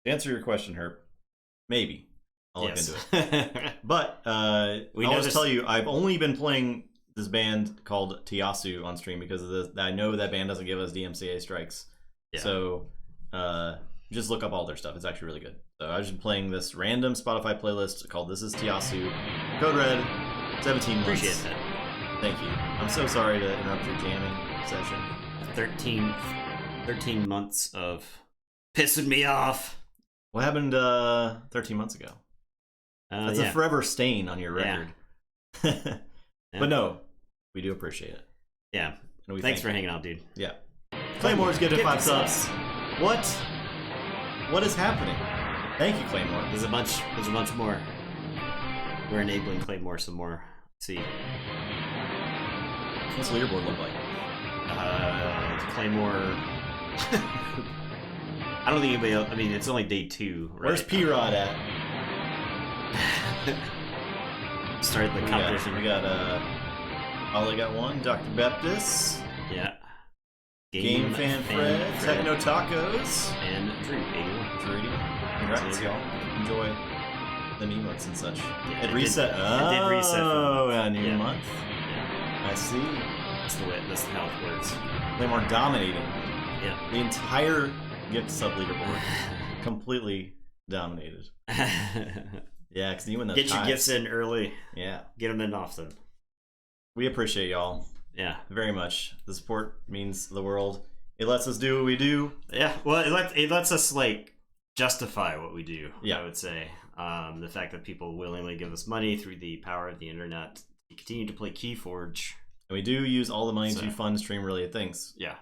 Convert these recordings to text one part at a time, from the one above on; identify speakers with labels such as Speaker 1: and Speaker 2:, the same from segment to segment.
Speaker 1: To answer your question, Herb, maybe I'll look into
Speaker 2: it.
Speaker 1: But I'll just tell you, I've only been playing this band called Tiasu on stream because of this. I know that band doesn't give us DMCA strikes. Yeah. So just look up all their stuff. It's actually really good. So I've just been playing this random Spotify playlist called This Is Tiasu. Code Red, 17 months.
Speaker 2: Appreciate that.
Speaker 1: Thank you. I'm so sorry to interrupt your jamming session.
Speaker 2: 13 months of pissing me off.
Speaker 1: What happened 13 months ago? That's a forever stain on your record. Yeah. But no, we do appreciate it.
Speaker 2: Yeah. Thanks for hanging out, dude.
Speaker 1: Yeah. Claymore's gifted 5 subs. What? What is happening? Thank you, Claymore.
Speaker 2: There's a bunch more. We're enabling Claymore some more. Let's see.
Speaker 1: What's the leaderboard look like?
Speaker 2: Claymore. I don't think anybody else. I mean, it's only day 2. Right?
Speaker 1: Where's P-Rod at?
Speaker 2: Start the competition.
Speaker 1: We got Ollie got 1. Dr. Beptis.
Speaker 2: Yeah.
Speaker 1: Game Fan Fred. Techno Tacos.
Speaker 2: And Drew 81.
Speaker 1: Drew 81. Congrats, y'all. Enjoy the emotes and such.
Speaker 2: Yeah,
Speaker 1: it reset.
Speaker 2: It did reset.
Speaker 1: Oh, a new month.
Speaker 2: Yeah.
Speaker 1: I see.
Speaker 2: That's how it works.
Speaker 1: Claymore dominating.
Speaker 2: Yeah.
Speaker 1: The entire gift sub leaderboard. Completely dominated. Yeah, because you win those
Speaker 2: Get your gifts in early.
Speaker 1: Yeah.
Speaker 2: Get them in often.
Speaker 1: We appreciate y'all.
Speaker 2: Yeah.
Speaker 1: Very much. The support means the world. It lets us do what we do.
Speaker 2: Yeah. Well, it lets us, like, justify what we do,
Speaker 1: yeah.
Speaker 2: I would say. The fact that people willingly give us money through the power of the internet to continue to play Keyforge.
Speaker 1: And we do use all the money to fund stream-related things.
Speaker 2: Yeah.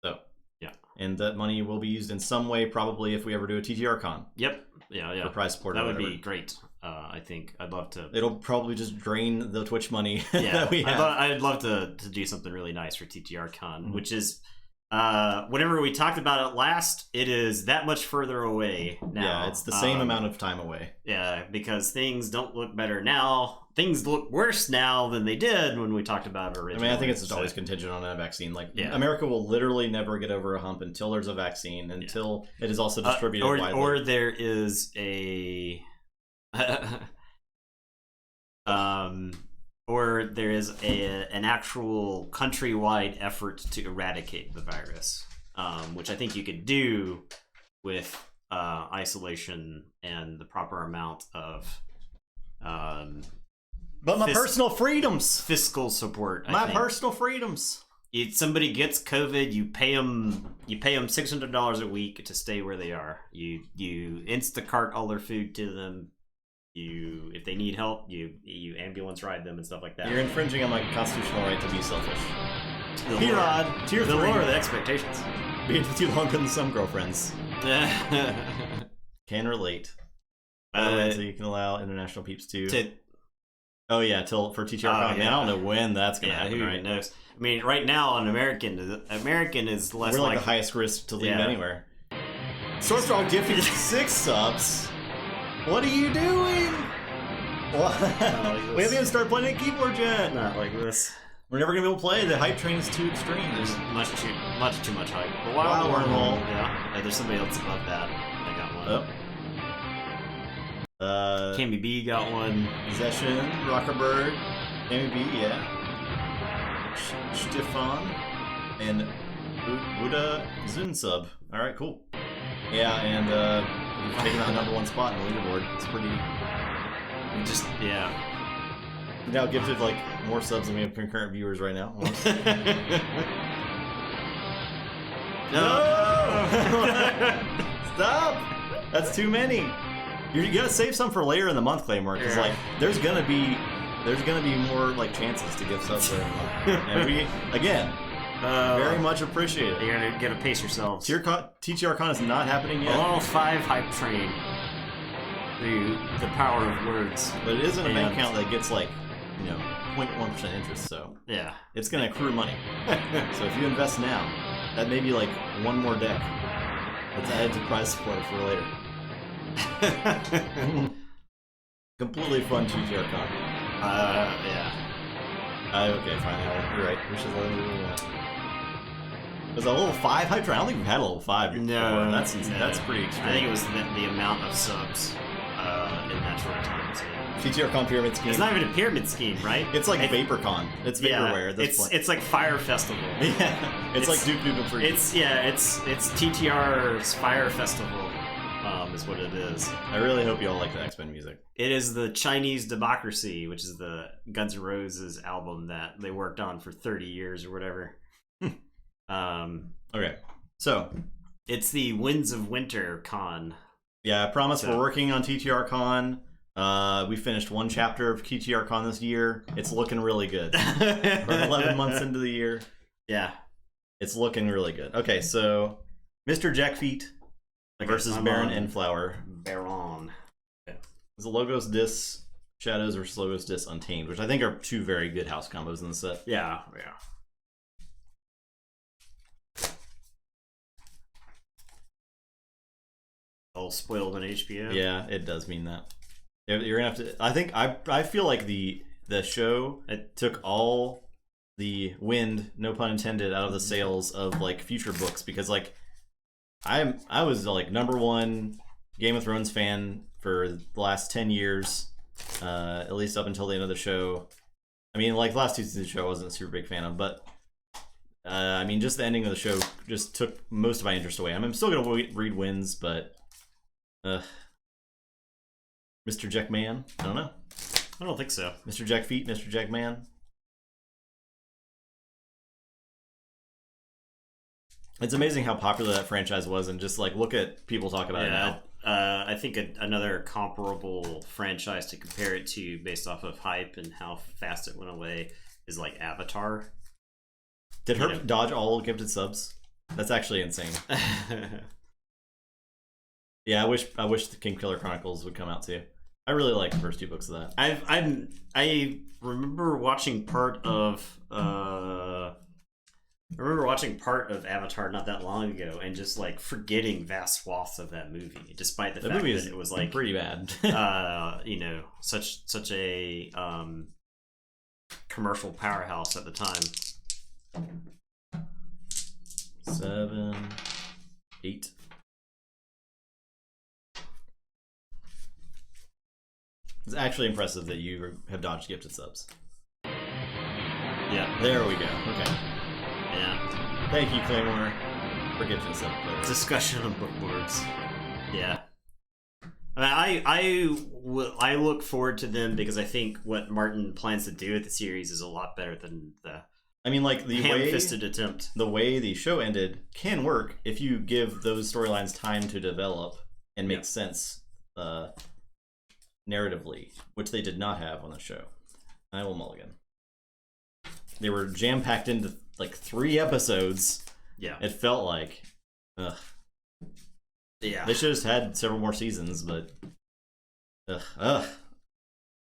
Speaker 1: So.
Speaker 2: Yeah.
Speaker 1: And that money will be used in some way, probably, if we ever do a TTRCon.
Speaker 2: Yep. Yeah.
Speaker 1: For prize support.
Speaker 2: That would be great. I think I'd love to.
Speaker 1: It'll probably just drain the Twitch money that we have.
Speaker 2: I'd love to do something really nice for TTRCon, which is whenever we talked about it last, it is that much further away now.
Speaker 1: Yeah, it's the same amount of time away.
Speaker 2: Yeah, because things don't look better now. Things look worse now than they did when we talked about it originally.
Speaker 1: I mean, I think it's just always contingent on a vaccine. Like, America will literally never get over a hump until there's a vaccine, until it is also distributed widely.
Speaker 2: Or there is a... or there is an actual countrywide effort to eradicate the virus, which I think you could do with isolation and the proper amount of
Speaker 1: but my personal freedoms,
Speaker 2: fiscal support.
Speaker 1: My personal freedoms.
Speaker 2: If somebody gets COVID, you pay them $600 a week to stay where they are. You Instacart all their food to them. If they need help, you ambulance ride them and stuff like that.
Speaker 1: You're infringing on my constitutional right to be selfish.
Speaker 2: P-Rod, tier 3. Lower the expectations.
Speaker 1: Being too long than some girlfriends. Can relate. So you can allow international peeps too. For TTRCon. Man, I don't know when that's gonna happen.
Speaker 2: Who even knows? I mean, right now on American is less.
Speaker 1: We're like the highest risk to leave anywhere. Swordstrong gifted 6 subs. What are you doing? What? Like we haven't even started playing Keyforge yet.
Speaker 2: Not like this.
Speaker 1: We're never gonna be able to play. The hype train is too extreme.
Speaker 2: There's much too much hype. But
Speaker 1: Wild Wormhole.
Speaker 2: Yeah. There's somebody else above that. I got one. Cammy B got one.
Speaker 1: Possession, Rockerbird, Cammy B, yeah. Stefan, and Buddha Zunsub. Alright, cool. Yeah, and we've taken that #1 spot in the leaderboard. It's pretty... We've now gifted, like, more subs than we have concurrent viewers right now. No! Stop! That's too many. You gotta save some for later in the month, Claymore, because like there's gonna be more like chances to give subs later in the month. And we very much appreciate it.
Speaker 2: You're gonna pace yourselves.
Speaker 1: TTRCon is not happening yet.
Speaker 2: All 5 hype train through the power of words.
Speaker 1: But it isn't a bank account that gets like 0.1% interest, so it's gonna accrue money. So if you invest now, that may be like one more deck that's added to prize support for later. Completely fun TTRCon.
Speaker 2: Okay,
Speaker 1: fine. You're right. We should let him do what we want. Was a level 5 hype train? I don't think we've had a level 5 before.
Speaker 2: No,
Speaker 1: That's pretty extreme.
Speaker 2: I think it was the amount of subs in that short time. So.
Speaker 1: TTRCon pyramid scheme.
Speaker 2: It's not even a pyramid scheme, right?
Speaker 1: It's like VaporCon. It's vaporware at this point.
Speaker 2: It's like Fire Festival.
Speaker 1: Yeah, it's like Duke Nukem 3.
Speaker 2: It's TTR's Fire Festival. Is what it is.
Speaker 1: I really hope you all like the X-Men music.
Speaker 2: It is the Chinese Democracy, which is the Guns N' Roses album that they worked on for 30 years or whatever.
Speaker 1: Okay, so
Speaker 2: it's the Winds of Winter Con.
Speaker 1: Yeah, I promise we're working on TTRCon. We finished one chapter of TTRCon this year. It's looking really good. We're 11 months into the year.
Speaker 2: Yeah,
Speaker 1: it's looking really good. Okay, so Mr. Jackfeet versus Baron Enflower.
Speaker 2: Baron.
Speaker 1: Yeah. It's a Logos Dis Shadows versus Logos Dis Untamed, which I think are two very good house combos in the set.
Speaker 2: Yeah. All spoiled on HBO.
Speaker 1: Yeah, it does mean that. You're gonna have to. I think I feel like the show took all the wind, no pun intended, out of the sails of like future books, because like I was like #1 Game of Thrones fan for the last 10 years, at least up until the end of the show. I mean, like the last 2 seasons of the show I wasn't a super big fan of, but I mean, just the ending of the show just took most of my interest away. I'm still gonna read Winds, but Mr. Jackman? I don't know.
Speaker 2: I don't think so.
Speaker 1: Mr. Jackfeet, Mr. Jackman. It's amazing how popular that franchise was, and just like look at people talk about it now.
Speaker 2: I think another comparable franchise to compare it to, based off of hype and how fast it went away, is like Avatar.
Speaker 1: Did Herb dodge all gifted subs? That's actually insane. Yeah, I wish the King Killer Chronicles would come out too. I really like the first 2 books of that.
Speaker 2: I remember watching part of Avatar not that long ago, and just like forgetting vast swaths of that movie, despite the fact that it was like
Speaker 1: pretty bad.
Speaker 2: such a commercial powerhouse at the time.
Speaker 1: 7, 8. It's actually impressive that you have dodged gifted subs.
Speaker 2: Yeah.
Speaker 1: There we go. Okay.
Speaker 2: Yeah.
Speaker 1: Thank you, Claymore, for gifting sub players.
Speaker 2: Discussion on book boards. Yeah. I mean, I look forward to them, because I think what Martin plans to do with the series is a lot better than the ham-fisted attempt.
Speaker 1: The way the show ended can work if you give those storylines time to develop and make sense narratively, which they did not have on the show. I will mulligan. They were jam-packed into like 3 episodes.
Speaker 2: Yeah.
Speaker 1: It felt like. Ugh.
Speaker 2: Yeah.
Speaker 1: They should have just had several more seasons, but ugh.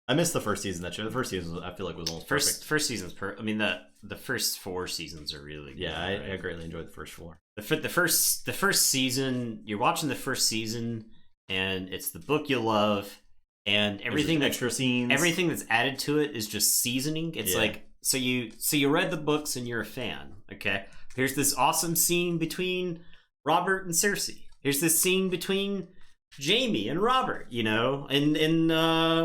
Speaker 1: I missed the first season of that show. The first season, I feel like, was almost perfect.
Speaker 2: First season's I mean, the first 4 seasons are really good.
Speaker 1: Yeah, I greatly enjoyed the first 4.
Speaker 2: The first season, you're watching the first season, and it's the book you love, and everything
Speaker 1: extra scenes,
Speaker 2: everything that's added to it is just seasoning. It's like, so you read the books and you're a fan. Okay, here's this awesome scene between Robert and Cersei. Here's this scene between Jamie and Robert, and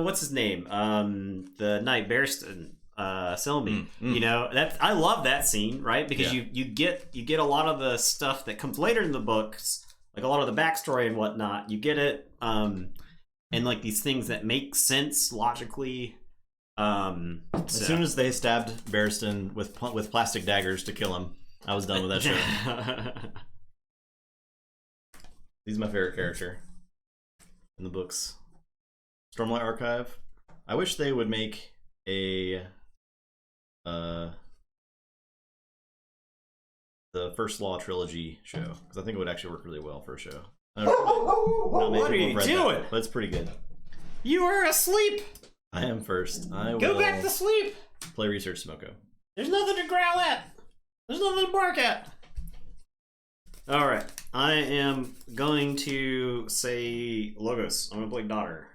Speaker 2: what's his name? The Knight Barristan, Selmy. That I love that scene, right? Because you get a lot of the stuff that comes later in the books, like a lot of the backstory and whatnot. You get it, and like these things that make sense logically.
Speaker 1: As soon as they stabbed Barristan with plastic daggers to kill him, I was done with that show. He's my favorite character in the books. Stormlight Archive. I wish they would make a the First Law trilogy show, because I think it would actually work really well for a show.
Speaker 2: What are you doing?
Speaker 1: But it's pretty good.
Speaker 2: You are asleep.
Speaker 1: I am first. I
Speaker 2: Go back to sleep.
Speaker 1: Play research, Smoko.
Speaker 2: There's nothing to growl at. There's nothing to bark at. All right, I am going to say Logos. I'm going to play Daughter.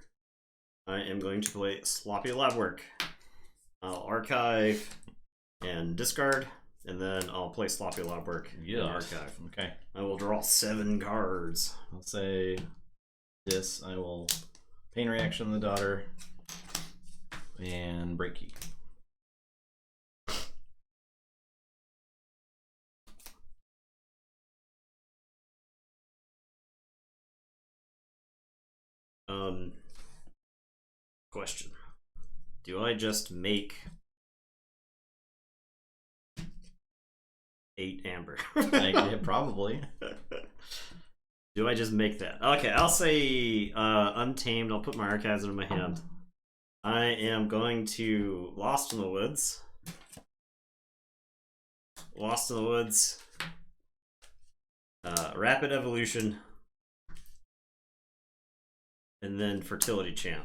Speaker 2: I am going to play Sloppy Lab Work. I'll archive and discard And then I'll play Sloppy Lab Work in Archive.
Speaker 1: Okay.
Speaker 2: I will draw 7 cards.
Speaker 1: I'll say this. I will Pain Reaction the Daughter and Break Key.
Speaker 2: Question. Do I just make 8 amber?
Speaker 1: Yeah, probably.
Speaker 2: Do I just make that? Okay, I'll say Untamed. I'll put my Archives in my hand. I am going to Lost in the Woods. Lost in the Woods. Rapid Evolution. And then Fertility Chant.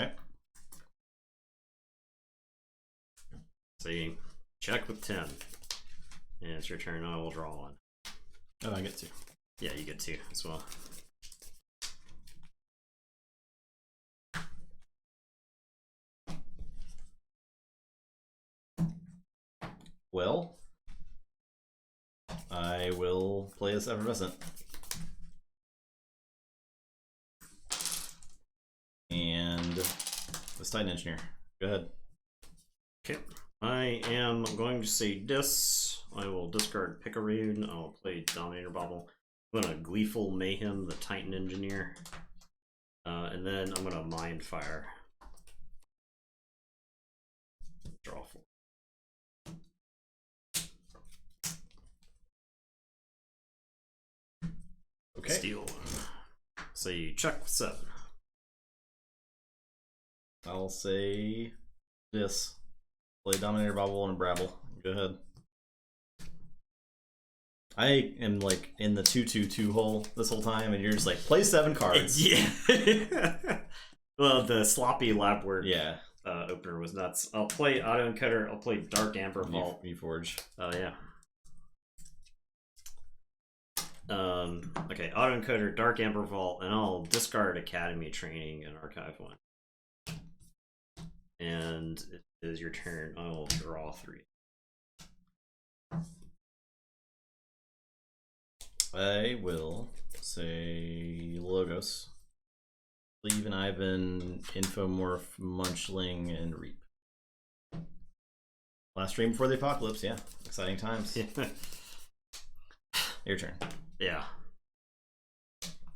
Speaker 1: Okay.
Speaker 2: So you check with 10. And it's your turn. I will draw 1.
Speaker 1: Oh, I get 2.
Speaker 2: Yeah, you get 2 as well.
Speaker 1: Well, I will play this Effervescent. And this Titan Engineer. Go ahead.
Speaker 2: Okay. I am going to say this. I will discard Picaroon. I'll play Dominator Bobble. I'm going to Gleeful Mayhem, the Titan Engineer. And then I'm going to Mind Fire. Draw 4.
Speaker 1: Okay.
Speaker 2: Steal 1. So you check with 7.
Speaker 1: I'll say this. Play Dominator Bobble and a Brabble. Go ahead. I am like in the 2/2/2 hole this whole time, and you're just like, play 7 cards.
Speaker 2: Yeah. Well, the Sloppy Lab Work opener was nuts. I'll play Auto Encoder. I'll play Dark Amber Vault.
Speaker 1: Keyforge.
Speaker 2: Oh, yeah. Okay, Auto Encoder, Dark Amber Vault, and I'll discard Academy Training and Archive 1. And it is your turn. I will draw 3.
Speaker 1: I will say Logos. Leave and Ivan, Infomorph, Munchling, and Reap. Last stream before the apocalypse, yeah. Exciting times. Your turn.
Speaker 2: Yeah.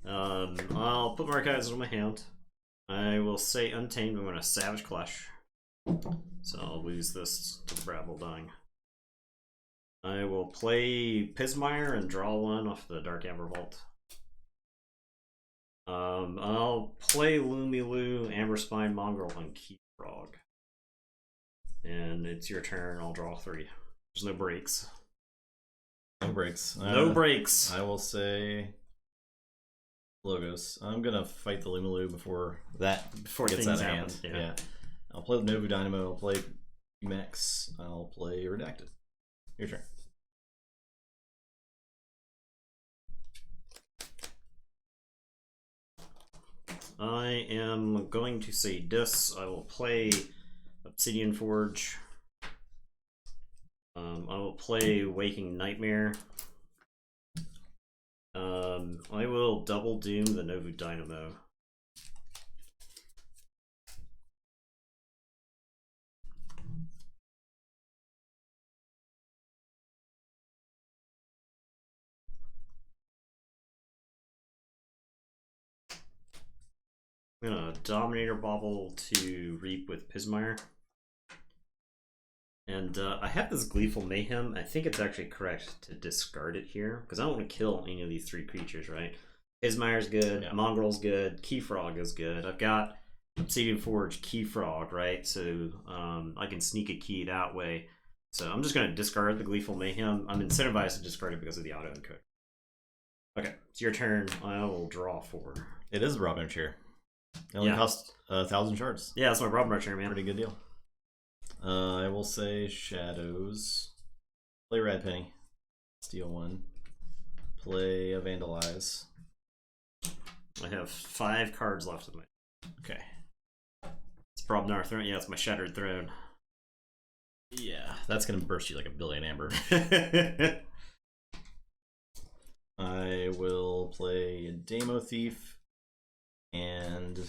Speaker 2: I'll put my Archives in my hand. I will say Untamed. I'm going to Savage Clash. So I'll lose this to the Brabble dying. I will play Pismire and draw 1 off the Dark Amber Vault. I'll play Lumilu, Amber Spine, Mongrel, and Keyfrog. And it's your turn. I'll draw 3. There's no breaks.
Speaker 1: No breaks.
Speaker 2: No breaks.
Speaker 1: I will say Logos. I'm gonna fight the Lumilu before gets out of hand. Yeah. I'll play the Novu Dynamo. I'll play Max. I'll play Redacted. Your turn.
Speaker 2: I am going to say this. I will play Obsidian Forge. I will play Waking Nightmare. I will double doom the Novu Dynamo. I'm gonna Dominator Bobble to Reap with Pismire. And I have this Gleeful Mayhem. I think it's actually correct to discard it here, because I don't want to kill any of these 3 creatures, right? Pismire's good, Mongrel's good, Keyfrog is good. I've got Obsidian Forge, Keyfrog, right? So I can sneak a key that way. So I'm just going to discard the Gleeful Mayhem. I'm incentivized to discard it because of the auto encode. Okay, it's your turn. I will draw 4.
Speaker 1: It is a Robin chair. It only costs 1,000 shards.
Speaker 2: Yeah, that's my Robin chair, man.
Speaker 1: Pretty good deal. I will say Shadows. Play Red Penny. Steal 1. Play a Vandalize.
Speaker 2: I have 5 cards left of my.
Speaker 1: Okay.
Speaker 2: It's Probnar Throne. Yeah, it's my Shattered Throne.
Speaker 1: Yeah, that's gonna burst you like a billion amber. I will play a Demo Thief and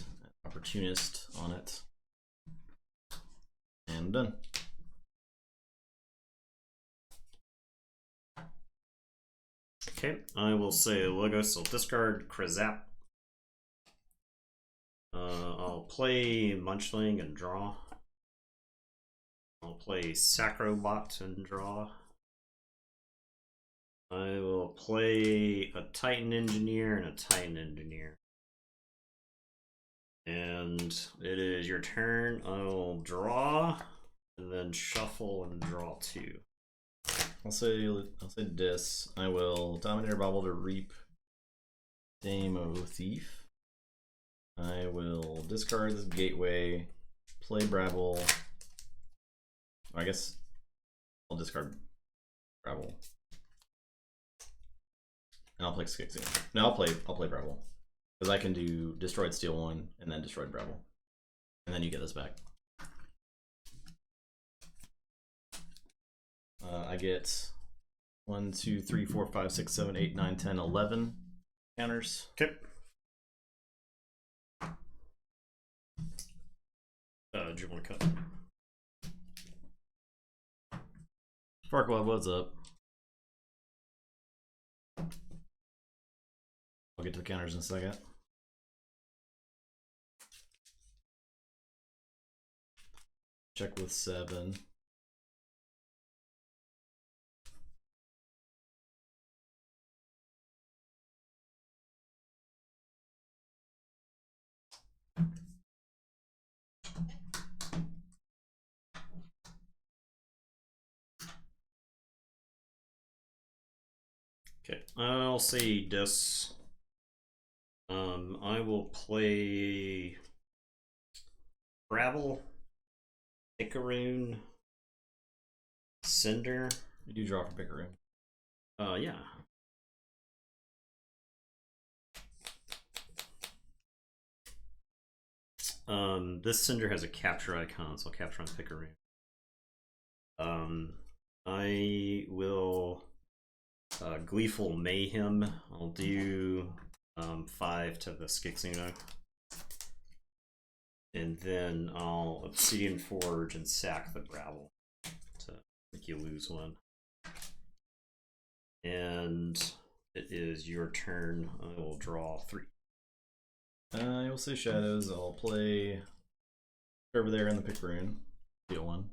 Speaker 1: Opportunist on it. And done.
Speaker 2: Okay, I will say Logos will discard Krizap. I'll play Munchling and draw. I'll play Sacrobot and draw. I will play a Titan Engineer and a Titan Engineer. And it is your turn. I'll draw and then shuffle and draw 2.
Speaker 1: I'll say Dis. I will Dominator Bobble to Reap Demo Thief. I will discard this Gateway, play Brabble. I guess I'll discard Brabble. And I'll play Skixie. No, I'll play Brabble. Because I can do Destroyed Steel 1 and then Destroyed Brabble. And then you get this back. I get 1, 2, 3, 4, 5, 6, 7, 8, 9, 10, 11 counters.
Speaker 2: Okay. Do you want to cut?
Speaker 1: Sparkweb, what's up? I'll get to the counters in a second. Check with 7.
Speaker 2: Okay, I'll say Dis. I will play Brabble, Picaroon, Cinder.
Speaker 1: You do draw for Picaroon.
Speaker 2: Yeah. This Cinder has a capture icon, so I'll capture on Picaroon. I will Gleeful Mayhem. I'll do 5 to the Skixuna. And then I'll Obsidian Forge and sack the Brabble to make you lose 1. And it is your turn. I will draw 3.
Speaker 1: I will say Shadows. I'll play over there in the Picaroon. Deal 1.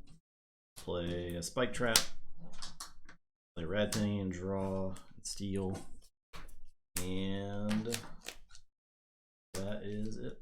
Speaker 1: Play a Spike Trap. Play Red Penny and draw and steal. And that is it.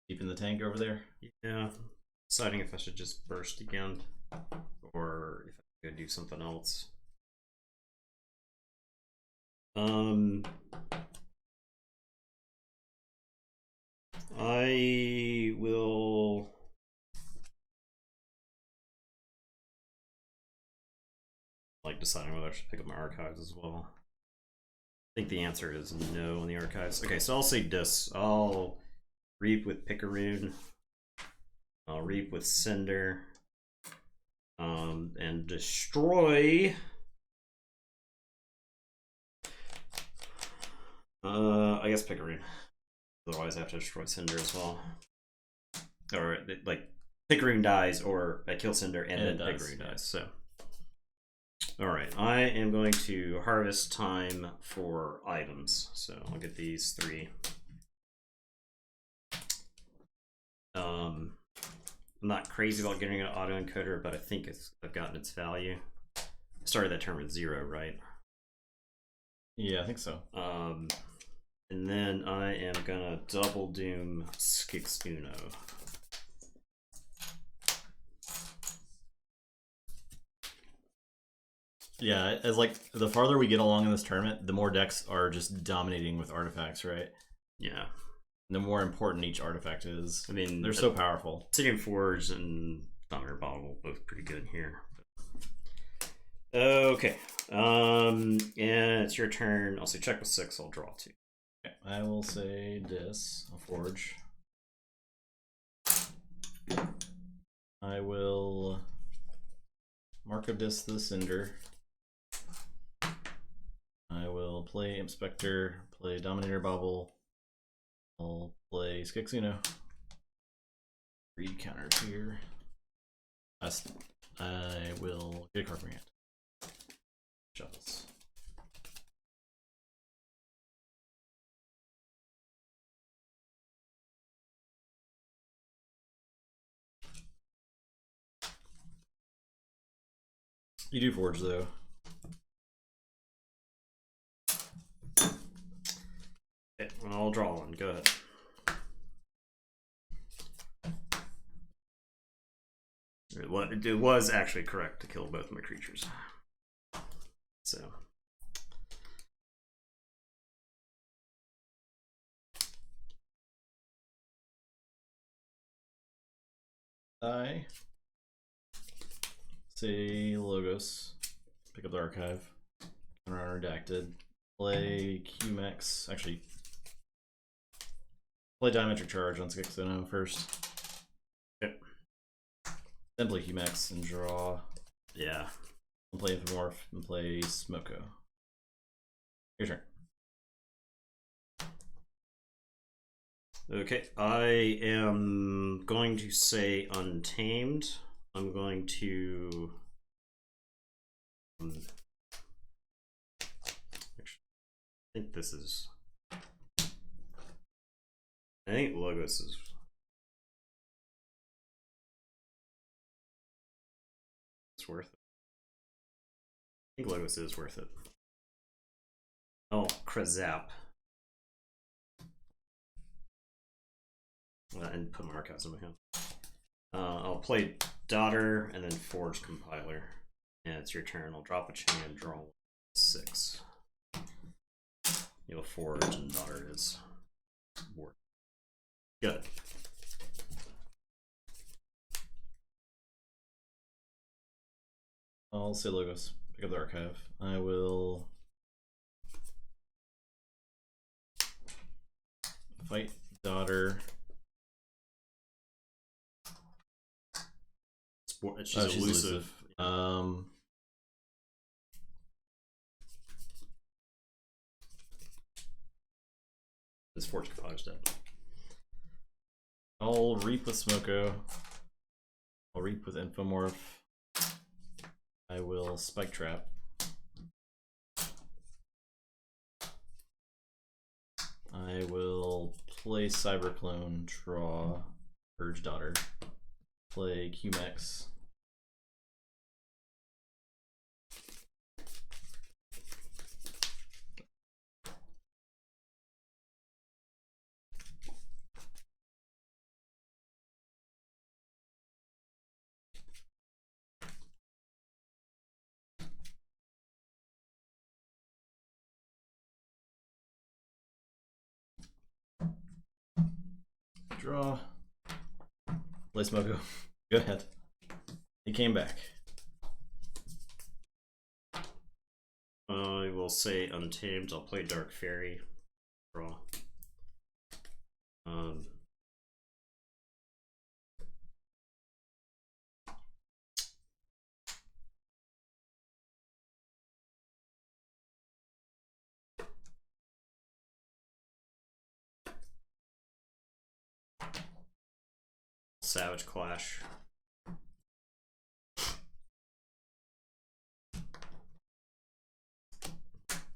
Speaker 1: Deep in the tank over there?
Speaker 2: Yeah. Deciding if I should just burst again or if I could do something else. I will like deciding whether I should pick up my archives as well. I think the answer is no on the archives. Okay, so I'll say Dis. I'll Reap with Picaroon. I'll Reap with Cinder. And destroy. I guess Picaroon. Otherwise, I have to destroy Cinder as well. Or like Picaroon dies, or a Kill Cinder and then Picaroon dies. So, all right, I am going to harvest time for items. So I'll get these 3. I'm not crazy about getting an autoencoder, but I think I've gotten its value. I started that turn with 0, right?
Speaker 1: Yeah, I think so.
Speaker 2: And then I am gonna double doom Skix Uno.
Speaker 1: Yeah, as like the farther we get along in this tournament, the more decks are just dominating with artifacts, right?
Speaker 2: Yeah.
Speaker 1: The more important each artifact is.
Speaker 2: I mean,
Speaker 1: they're so powerful.
Speaker 2: Keyforge and Thunder Bottle both pretty good here. Okay. And it's your turn. I'll say check with 6. I'll draw 2.
Speaker 1: Okay. I will say this. I'll forge. I will mark of this the Cinder. I will play Inspector, play Dominator Bobble. I'll play Skix Uno. 3 counters here. I will get a card from your hand. Shuffles. You do forge though.
Speaker 2: Okay, and I'll draw one. Go ahead. It was actually correct to kill both my creatures. So.
Speaker 1: I say Logos. Pick up the archive. Unredacted. Play QMax. Actually, play Diametric Charge on Skix Uno first.
Speaker 2: Yep.
Speaker 1: Then play QMax and draw.
Speaker 2: Yeah.
Speaker 1: And play Infomorph and play Smoko. Your turn.
Speaker 2: Okay, I am going to say Untamed. I'm going to actually, I think this is. I think Logos is. It's worth it. I think Logos is worth it. Oh, Krazap. And put my archives in my hand. I'll play Daughter and then Forge Compiler. And it's your turn. I'll drop a chain and draw 6. You'll Forge and Daughter is worth. Good.
Speaker 1: I'll say Logos. Pick up the archive. I will fight Daughter.
Speaker 2: She's elusive. This Forge Compiler's dead.
Speaker 1: I'll Reap with Smoko. I'll Reap with Infomorph. I will Spike Trap. I will play Cyberclone, draw Purge Daughter. Play QMax. Draw. Play Smoko. Go ahead. He came back.
Speaker 2: I will say Untamed. I'll play Dark Fairy. Draw. Savage Clash.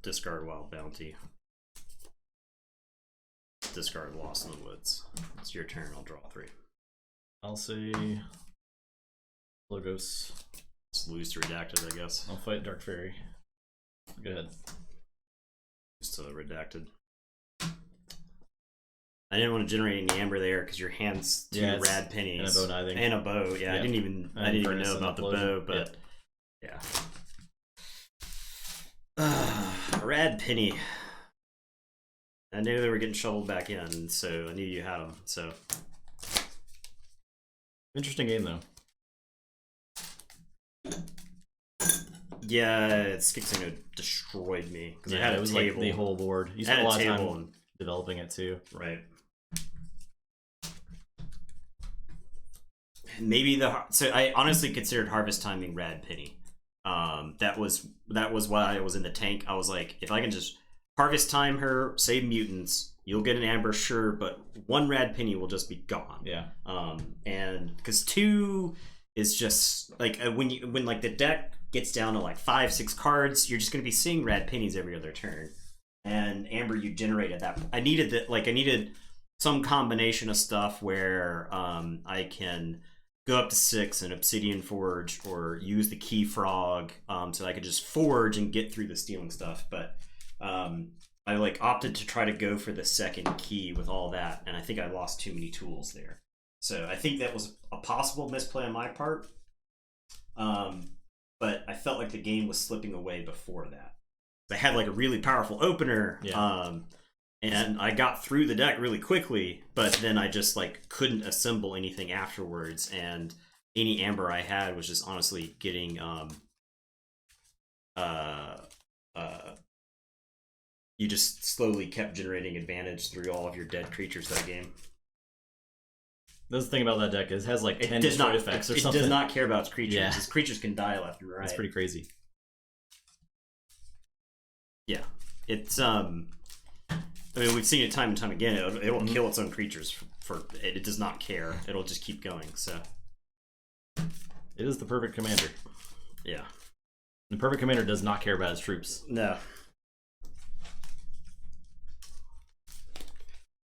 Speaker 2: Discard Wild Bounty. Discard Lost in the Woods. It's your turn. I'll draw 3.
Speaker 1: I'll say Logos.
Speaker 2: Just lose to Redacted, I guess.
Speaker 1: I'll fight Dark Fairy. Go ahead.
Speaker 2: Lose to Redacted. I didn't want to generate any amber there because your hand's 2 rad pennies
Speaker 1: and a bow kniving
Speaker 2: and a bow. Yeah, I didn't even know about the bow, but yeah. Rad penny. I knew they were getting shoveled back in, so I knew you had them. So
Speaker 1: interesting game though.
Speaker 2: Yeah, Skixing destroyed me because I had
Speaker 1: it was
Speaker 2: table.
Speaker 1: Like the whole board. You spent a lot of time developing it too,
Speaker 2: right? Maybe so I honestly considered Harvest Timing Rad Penny. That was why I was in the tank. I was like, if I can just Harvest Time her, save mutants, you'll get an amber, sure, but 1 Rad Penny will just be gone.
Speaker 1: Yeah.
Speaker 2: And because 2 is just like when like the deck gets down to like 5-6 cards, you're just gonna be seeing Rad Pennies every other turn. And amber you generated that. I needed some combination of stuff where I can go up to 6 and Obsidian Forge or use the Key Frog so I could just forge and get through the stealing stuff. But I like opted to try to go for the second key with all that, and I think I lost too many tools there. So I think that was a possible misplay on my part. But I felt like the game was slipping away before that. I had like a really powerful opener.
Speaker 1: Yeah.
Speaker 2: And I got through the deck really quickly, but then I just like couldn't assemble anything afterwards, and any amber I had was just honestly getting you just slowly kept generating advantage through all of your dead creatures that game.
Speaker 1: That's the thing about that deck is it has like 10 destroy effects or something.
Speaker 2: It does not care about its creatures.
Speaker 1: Yeah.
Speaker 2: Its creatures can die left and right.
Speaker 1: It's pretty crazy.
Speaker 2: Yeah. It's I mean, we've seen it time and time again. It will kill its own creatures for it. It does not care. It'll just keep going. So
Speaker 1: it is the perfect commander.
Speaker 2: Yeah.
Speaker 1: The perfect commander does not care about his troops.
Speaker 2: No.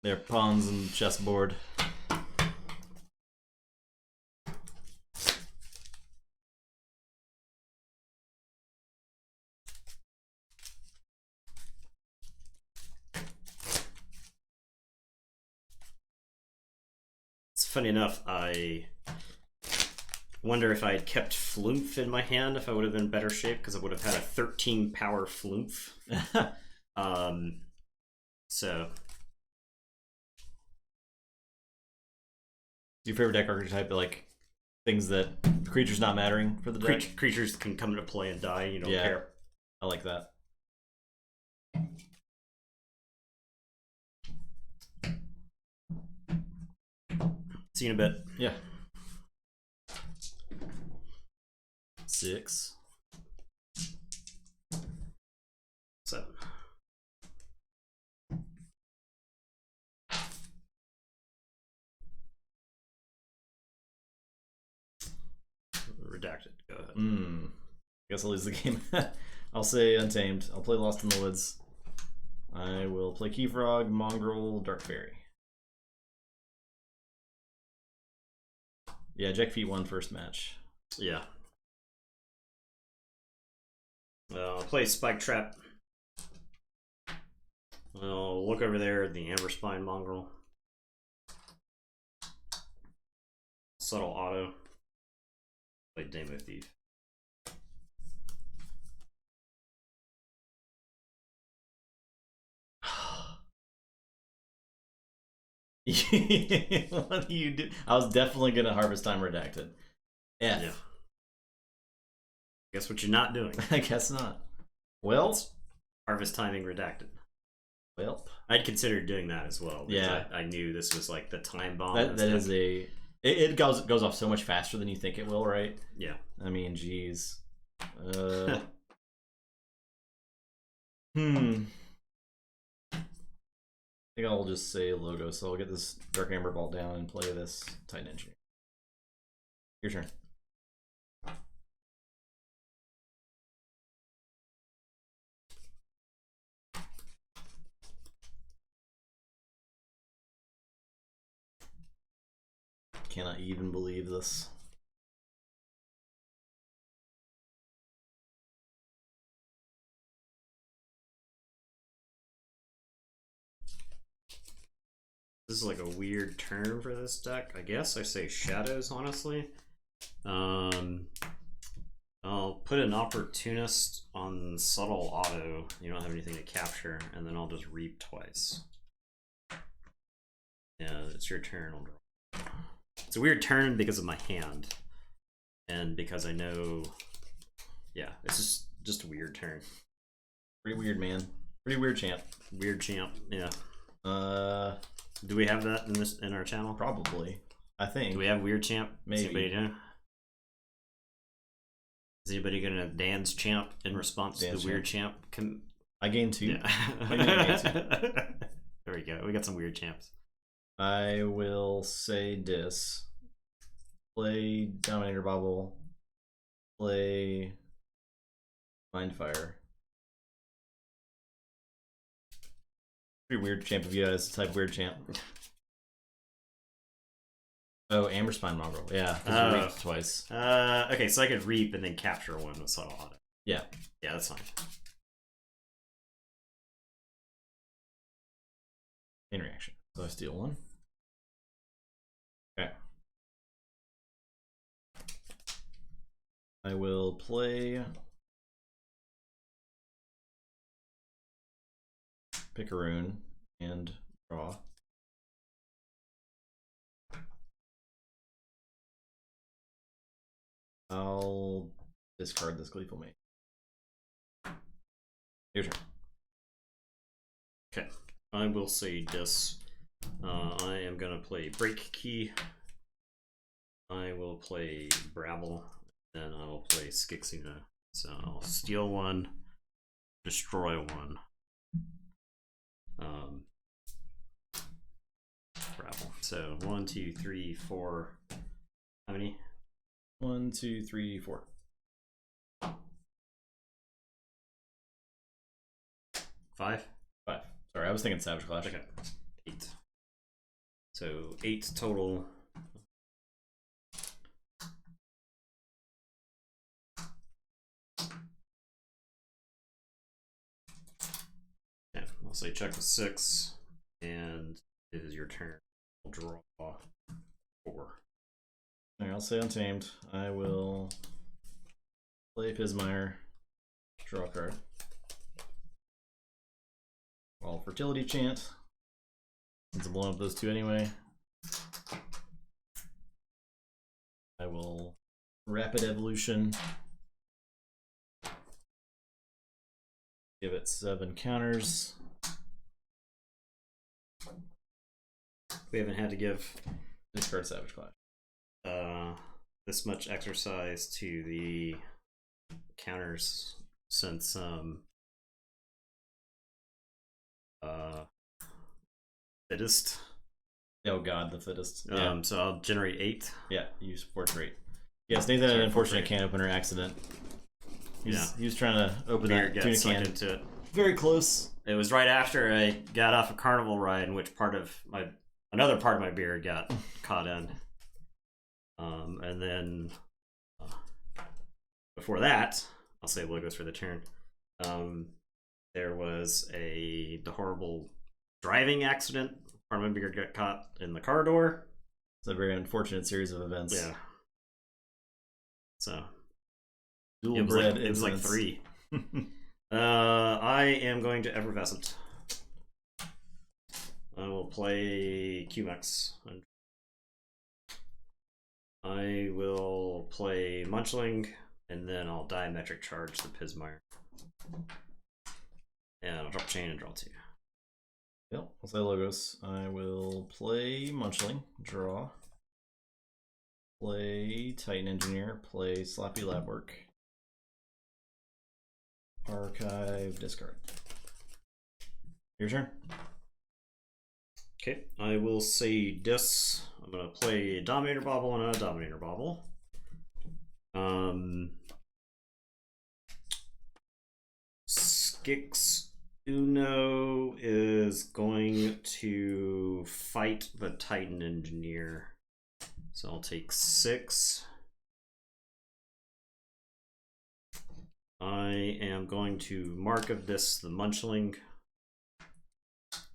Speaker 1: They're pawns and chessboard.
Speaker 2: Funny enough, I wonder if I had kept Flumph in my hand, if I would have been in better shape, because I would have had a 13 power Flumph. So.
Speaker 1: Your favorite deck archetype, like things that creatures not mattering for the deck?
Speaker 2: Creatures can come into play and die, you don't care.
Speaker 1: I like that.
Speaker 2: See you in a bit.
Speaker 1: Yeah. 6.
Speaker 2: 7. Redacted. Go ahead.
Speaker 1: Guess I'll lose the game. I'll say Untamed. I'll play Lost in the Woods. I will play Keyfrog, Mongrel, Dark Fairy. Yeah, Jack Feet won first match.
Speaker 2: Yeah. I'll play Spike Trap. I'll look over there at the Amber Spine Mongrel. Subtle Auto. Play Demo Thief.
Speaker 1: What do you do? I was definitely gonna Harvest Time Redacted. F.
Speaker 2: Yeah. Guess what you're not doing?
Speaker 1: I guess not. Well,
Speaker 2: Harvest Timing Redacted.
Speaker 1: Well,
Speaker 2: I'd considered doing that as well.
Speaker 1: Yeah,
Speaker 2: I knew this was like the time bomb.
Speaker 1: That is a. It goes off so much faster than you think it will, right?
Speaker 2: Yeah.
Speaker 1: I mean, geez. I think I'll just say logo, so I'll get this Dark Amber Vault down and play this Titan Engineer. Your turn. Cannot even believe this.
Speaker 2: This is like a weird turn for this deck. I guess I say shadows, honestly. I'll put an opportunist on subtle auto. You don't have anything to capture, and then I'll just reap twice. Yeah, it's your turn. I'll draw. It's a weird turn because of my hand, and because I know. Yeah, it's just a weird turn.
Speaker 1: Pretty weird, man. Pretty weird champ.
Speaker 2: Weird champ. Yeah. Do we have that in our channel?
Speaker 1: Probably. I think.
Speaker 2: Do we have weird champ?
Speaker 1: Maybe.
Speaker 2: Is anybody gonna dance champ in response to the weird champ?
Speaker 1: I gained 2.
Speaker 2: Yeah. There we go. We got some weird champs.
Speaker 1: I will say this. Play Dominator Bobble. Play Mindfire. Pretty weird champ of you guys. Type weird champ. Oh, Amber Spine Mongrel. Yeah, reaped twice.
Speaker 2: Okay, so I could reap and then capture one with subtle auto.
Speaker 1: Yeah.
Speaker 2: Yeah, that's fine.
Speaker 1: In reaction. So I steal 1. Okay. I will play pick a rune and draw. I'll discard this Gleeful Mate. Your turn.
Speaker 2: Okay, I will say this. I am gonna play Break Key. I will play Brabble. Then I will play Skixina. So I'll steal 1, destroy 1. Brabble. So 1, 2, 3, 4. How many?
Speaker 1: 1, 2, 3, 4.
Speaker 2: 5?
Speaker 1: 5. Sorry, I was thinking Savage Clash.
Speaker 2: Okay. 8. So 8 total. Yeah, I'll say check with 6, and it is your turn. I'll draw 4.
Speaker 1: Alright, I'll say Untamed. I will play Pismire, draw a card. All Fertility Chant. Since I'm blowing up those 2 anyway. I will Rapid Evolution. Give it 7 counters.
Speaker 2: We haven't had to give
Speaker 1: Discard Savage Clash.
Speaker 2: This much exercise to the counters since fittest.
Speaker 1: Oh god, the fittest. Yeah.
Speaker 2: So I'll generate 8.
Speaker 1: Yeah, use Force Rate. Yes, Nathan had an unfortunate can opener accident. He was trying to open that tuna can.
Speaker 2: Into it.
Speaker 1: Very close.
Speaker 2: It was right after I got off a carnival ride, in which another part of my beard got caught in. And then before that, I'll say logos for the turn. There was the horrible driving accident. Part of my beard got caught in the car door.
Speaker 1: It's a very unfortunate series of events.
Speaker 2: Yeah. So
Speaker 1: it
Speaker 2: was like 3. I am going to Effervescent. I will play QMax. I will play Munchling, and then I'll Diametric Charge the Pismire. And I'll drop Chain and draw 2.
Speaker 1: Yep, I'll say logos. I will play Munchling, draw. Play Titan Engineer, play Sloppy Lab Work. Archive, discard. Your turn.
Speaker 2: Okay, I will say this. I'm going to play a Dominator Bobble and a Dominator Bobble. Skix Uno is going to fight the Titan Engineer. So I'll take 6. I am going to mark of this the Munchling.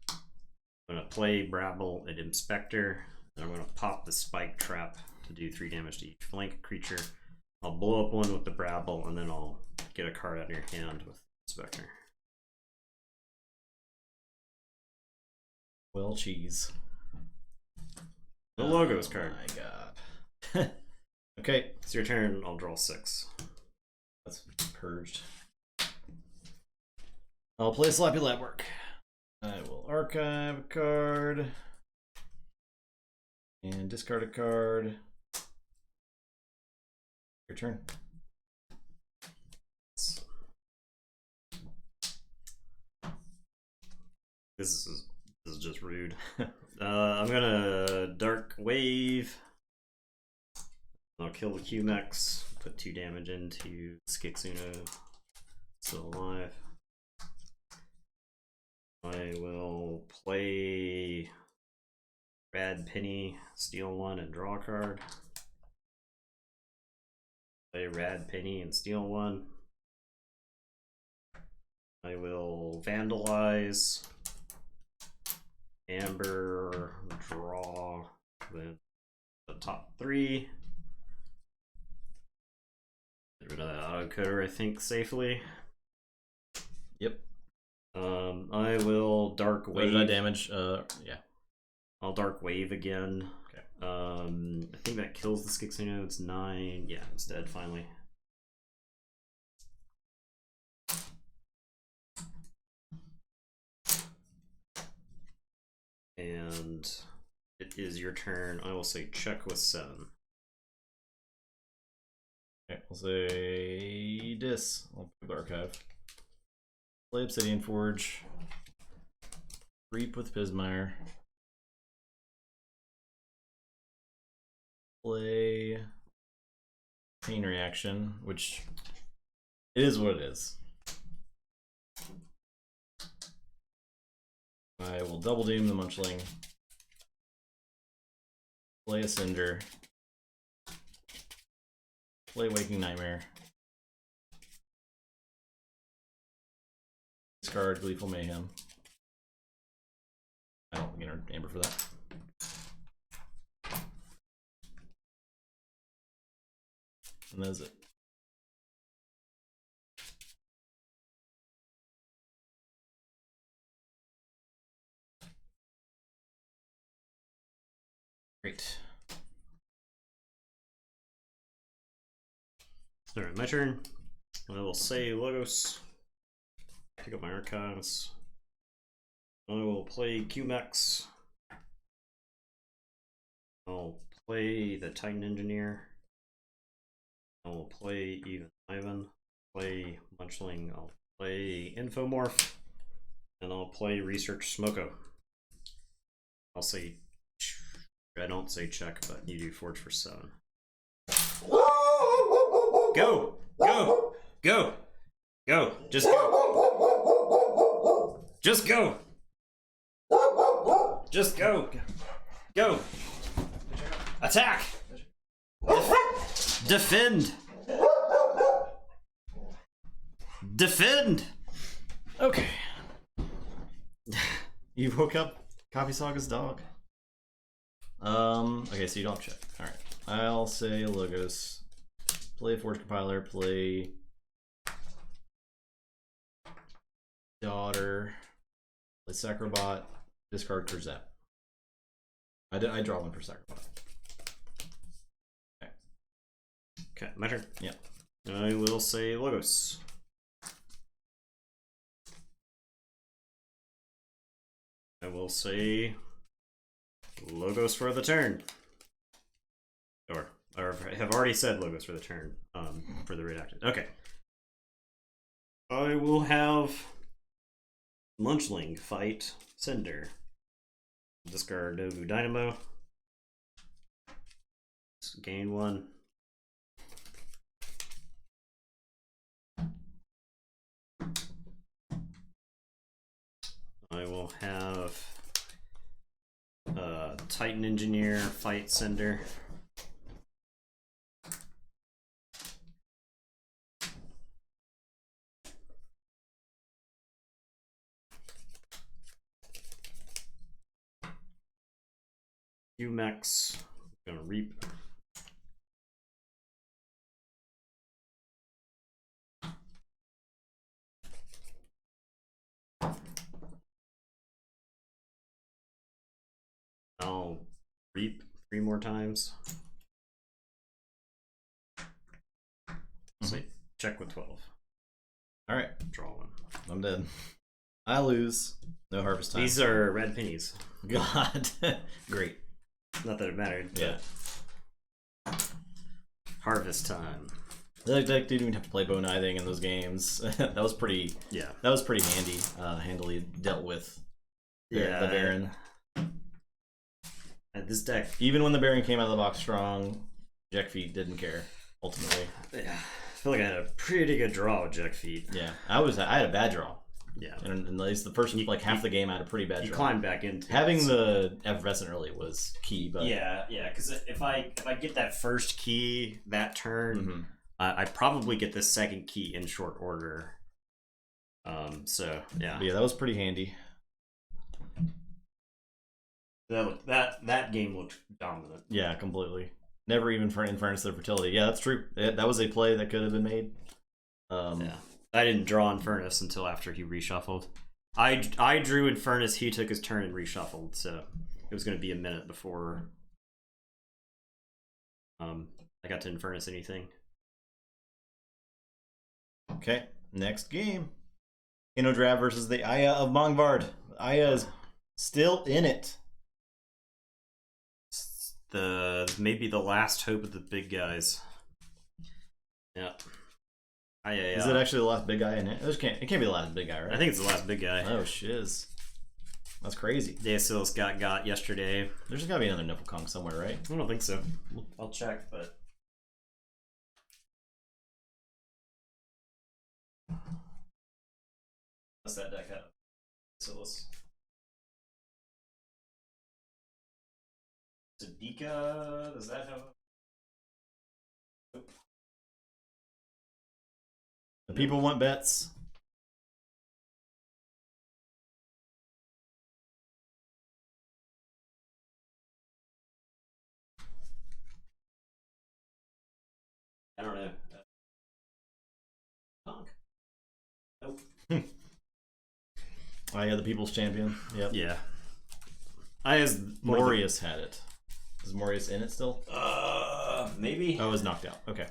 Speaker 2: I'm going to play Brabble at Inspector. And I'm going to pop the Spike Trap to do 3 damage to each flank creature. I'll blow up one with the Brabble, and then I'll get a card out of your hand with Inspector.
Speaker 1: Well, cheese.
Speaker 2: The logos card.
Speaker 1: Oh my god. Okay.
Speaker 2: It's your turn. I'll draw 6.
Speaker 1: That's purged. I'll play Sloppy Lab Work. I will archive a card. And discard a card. Your turn.
Speaker 2: This is just rude. I'm gonna Dark Wave. I'll kill the QMX. Put 2 damage into Skixuno. Still alive. I will play Rad Penny, steal 1 and draw a card. Play Rad Penny and steal 1. I will Vandalize, Amber, draw the top 3. Get rid of that autocoder, I think, safely.
Speaker 1: Yep.
Speaker 2: I will Dark Wave.
Speaker 1: What did I damage? Yeah.
Speaker 2: I'll Dark Wave again.
Speaker 1: Okay.
Speaker 2: I think that kills the Skixuno. It's 9. Yeah, it's dead finally. And it is your turn. I will say check with 7.
Speaker 1: Okay, we'll say dis. I'll put the archive. Play Obsidian Forge. Reap with Pismire. Play Chain Reaction, which it is what it is. I will double doom the Munchling. Play a Cinder. Play Waking Nightmare. Discard Gleeful Mayhem. I don't get Amber for that. And that's it. Great.
Speaker 2: Alright, my turn. I will say Logos. Pick up my archives. I will play QMX. I'll play the Titan Engineer. I will play Even Ivan. Play Munchling. I'll play Infomorph. And I'll play Research Smoko. I'll say, I don't say check, but you do Forge for 7. Go! Go! Go! Go! Just go! Just go! Just go! Go! Attack! Defend! Defend!
Speaker 1: Okay. You woke up Coffee Saga's dog. Okay, so you don't check. Alright. I'll say Logos. Play Forge Compiler, play Daughter, play Sacrobot, discard Kurzep. I draw 1 for Sacrobot. Okay.
Speaker 2: Okay, my turn.
Speaker 1: Yeah.
Speaker 2: I will say Logos. I will say Logos for the turn. Or have already said Logos for the turn, for the redacted. Okay. I will have Munchling fight Cinder. Discard Novu Dynamo. Gain 1. I will have Titan Engineer, Fight Sender. Umex, gonna reap. I'll reap 3 more times. So check with 12.
Speaker 1: All right,
Speaker 2: draw 1.
Speaker 1: I'm dead. I lose. No harvest time.
Speaker 2: These are red pennies.
Speaker 1: God, great.
Speaker 2: Not that it mattered.
Speaker 1: Yeah.
Speaker 2: Harvest time.
Speaker 1: Like, didn't even have to play bone ithing in those games. That was pretty.
Speaker 2: Yeah.
Speaker 1: That was pretty handy. Handily dealt with. The Baron.
Speaker 2: This deck,
Speaker 1: even when the Baron came out of the box strong, Jack Feet didn't care. Ultimately.
Speaker 2: Yeah. I feel like I had a pretty good draw with Jack Feet.
Speaker 1: Yeah, I had a bad draw.
Speaker 2: Yeah,
Speaker 1: and at least the first half the game I had a pretty bad draw.
Speaker 2: You climbed back into
Speaker 1: having the effervescent early was key, but
Speaker 2: yeah, because if I get that first key that turn, I probably get the second key in short order. So yeah,
Speaker 1: but yeah, that was pretty handy.
Speaker 2: That game looked dominant.
Speaker 1: Yeah, completely. Never even in fairness to the fertility. Yeah, that's true. That was a play that could have been made.
Speaker 2: Yeah. I didn't draw Infernus until after he reshuffled. I drew Infernus, he took his turn and reshuffled, so it was going to be a minute before I got to Infernus anything.
Speaker 1: Okay, next game. Innodrav versus the Aya of Mongvard. Aya is still in it.
Speaker 2: Maybe the last hope of the big guys. Yeah.
Speaker 1: Is it actually the last big guy in it? It can't be the last big guy, right?
Speaker 2: I think it's the last big guy.
Speaker 1: Oh, shiz. That's crazy.
Speaker 2: Deasilus got yesterday.
Speaker 1: There's gotta be another Niflkong somewhere, right?
Speaker 2: I don't think so. I'll check, but... What's that deck have? Deasilus. Zadika, does that have... Nope.
Speaker 1: The people want bets.
Speaker 2: I don't know. Punk. Nope.
Speaker 1: Oh yeah, the people's champion. Yep.
Speaker 2: Yeah.
Speaker 1: Morius had it. Is Morius in it still?
Speaker 2: Maybe.
Speaker 1: Oh, it was knocked out. Okay.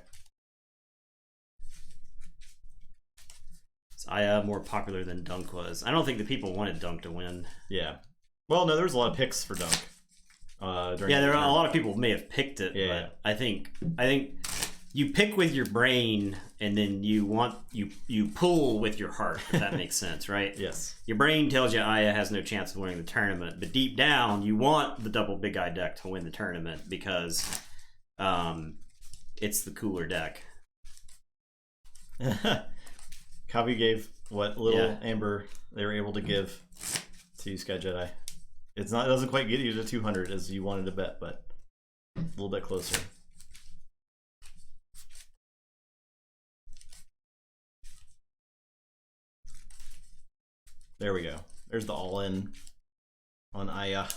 Speaker 2: Aya more popular than Dunk was. I don't think the people wanted Dunk to win.
Speaker 1: Yeah. Well, no, there was a lot of picks for Dunk.
Speaker 2: There are a lot of people may have picked it, but I think you pick with your brain and then you pull with your heart, if that makes sense, right?
Speaker 1: Yes.
Speaker 2: Your brain tells you Aya has no chance of winning the tournament, but deep down you want the double big eye deck to win the tournament because it's the cooler deck.
Speaker 1: Copy gave what little amber they were able to give to Sky Jedi. It doesn't quite get you to 200 as you wanted to bet, but a little bit closer. There we go. There's the all-in on Aya.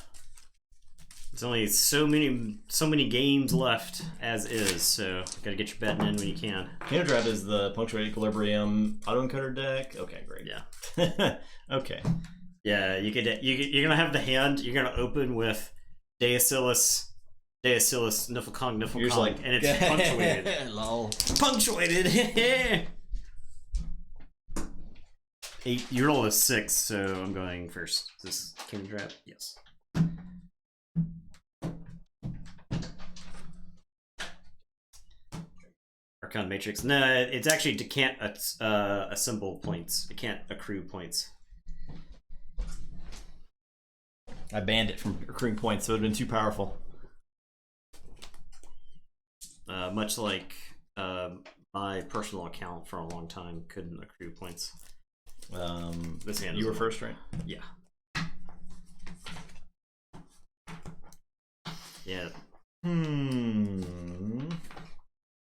Speaker 2: There's only so many games left as is, so gotta get your betting in when you can.
Speaker 1: Innodrav is the Punctuate Equilibrium auto-encoder deck. Okay, great.
Speaker 2: Yeah.
Speaker 1: Okay.
Speaker 2: Yeah, you're gonna have the hand. You're gonna open with Deasilus, Niflkong,
Speaker 1: like,
Speaker 2: and it's punctuated.
Speaker 1: Lol.
Speaker 2: Punctuated. 8. You roll a 6, so I'm going first. Is this King Trap? Yes. Archon Matrix. No, it's actually it can't assemble points. It can't accrue points.
Speaker 1: I banned it from accruing points, so it would have been too powerful.
Speaker 2: Much like my personal account for a long time couldn't accrue points.
Speaker 1: This hand you were first, right?
Speaker 2: Yeah. Yeah.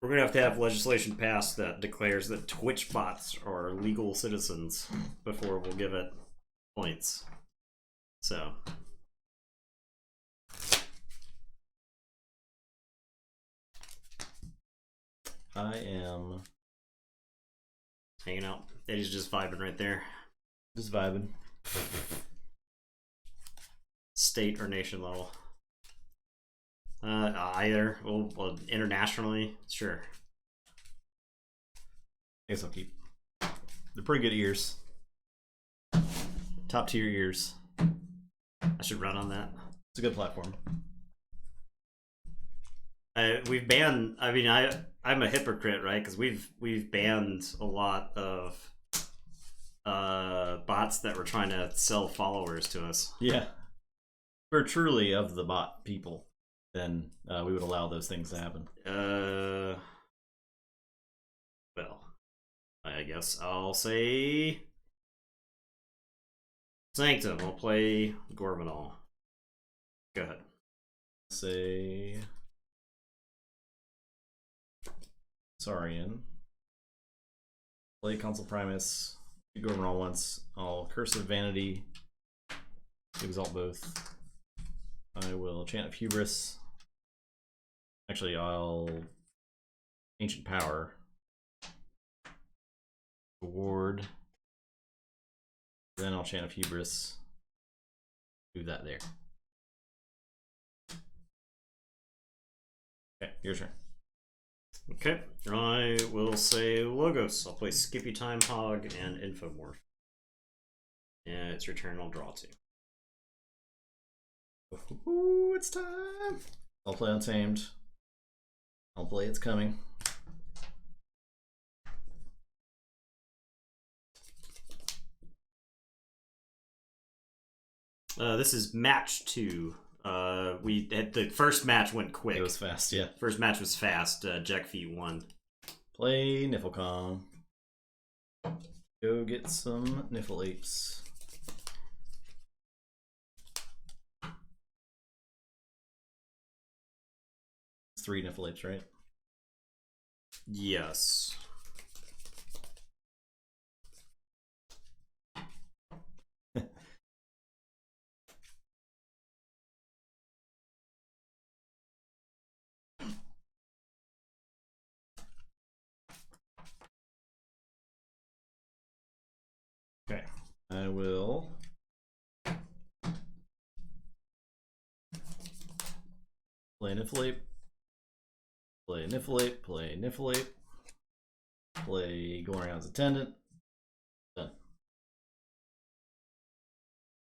Speaker 1: We're
Speaker 2: gonna have to have legislation passed that declares that Twitch bots are legal citizens before we'll give it points. So.
Speaker 1: I am
Speaker 2: hanging out. Eddie's just vibing right there.
Speaker 1: Just vibing.
Speaker 2: State or nation level? Either. Well, internationally, sure.
Speaker 1: I guess I'll keep. They're pretty good ears. Top tier ears.
Speaker 2: I should run on that.
Speaker 1: It's a good platform.
Speaker 2: We've banned. I mean, I'm a hypocrite, right? Because we've banned a lot of bots that were trying to sell followers to us.
Speaker 1: Yeah, if we're truly of the bot people, then we would allow those things to happen.
Speaker 2: Well, I guess I'll say Sanctum. I'll play Gorbanal. Go ahead.
Speaker 1: Say Saurian. Play Consul Primus. Gorbanal once. I'll Cursive Vanity. Exalt both. I will Chant of Hubris. Actually, I'll Ancient Power. Ward. Then I'll Chant of Hubris. Do that there. Okay, your turn.
Speaker 2: Okay, I will say Logos. I'll play Skippy Time Hog and Infomorph. And it's your turn, I'll draw 2.
Speaker 1: Ooh, it's time! I'll play Untamed. I'll play It's Coming.
Speaker 2: This is match 2. We had the first match went quick.
Speaker 1: It was fast, yeah.
Speaker 2: First match was fast. Jack Feet won.
Speaker 1: Play Niflcon. Go get some Niffle Apes. It's 3 Niffle Apes, right?
Speaker 2: Yes.
Speaker 1: Okay, I will play Niffle Ape, play Niffle Ape, play Niffle Ape, play Glorion's Attendant. Done.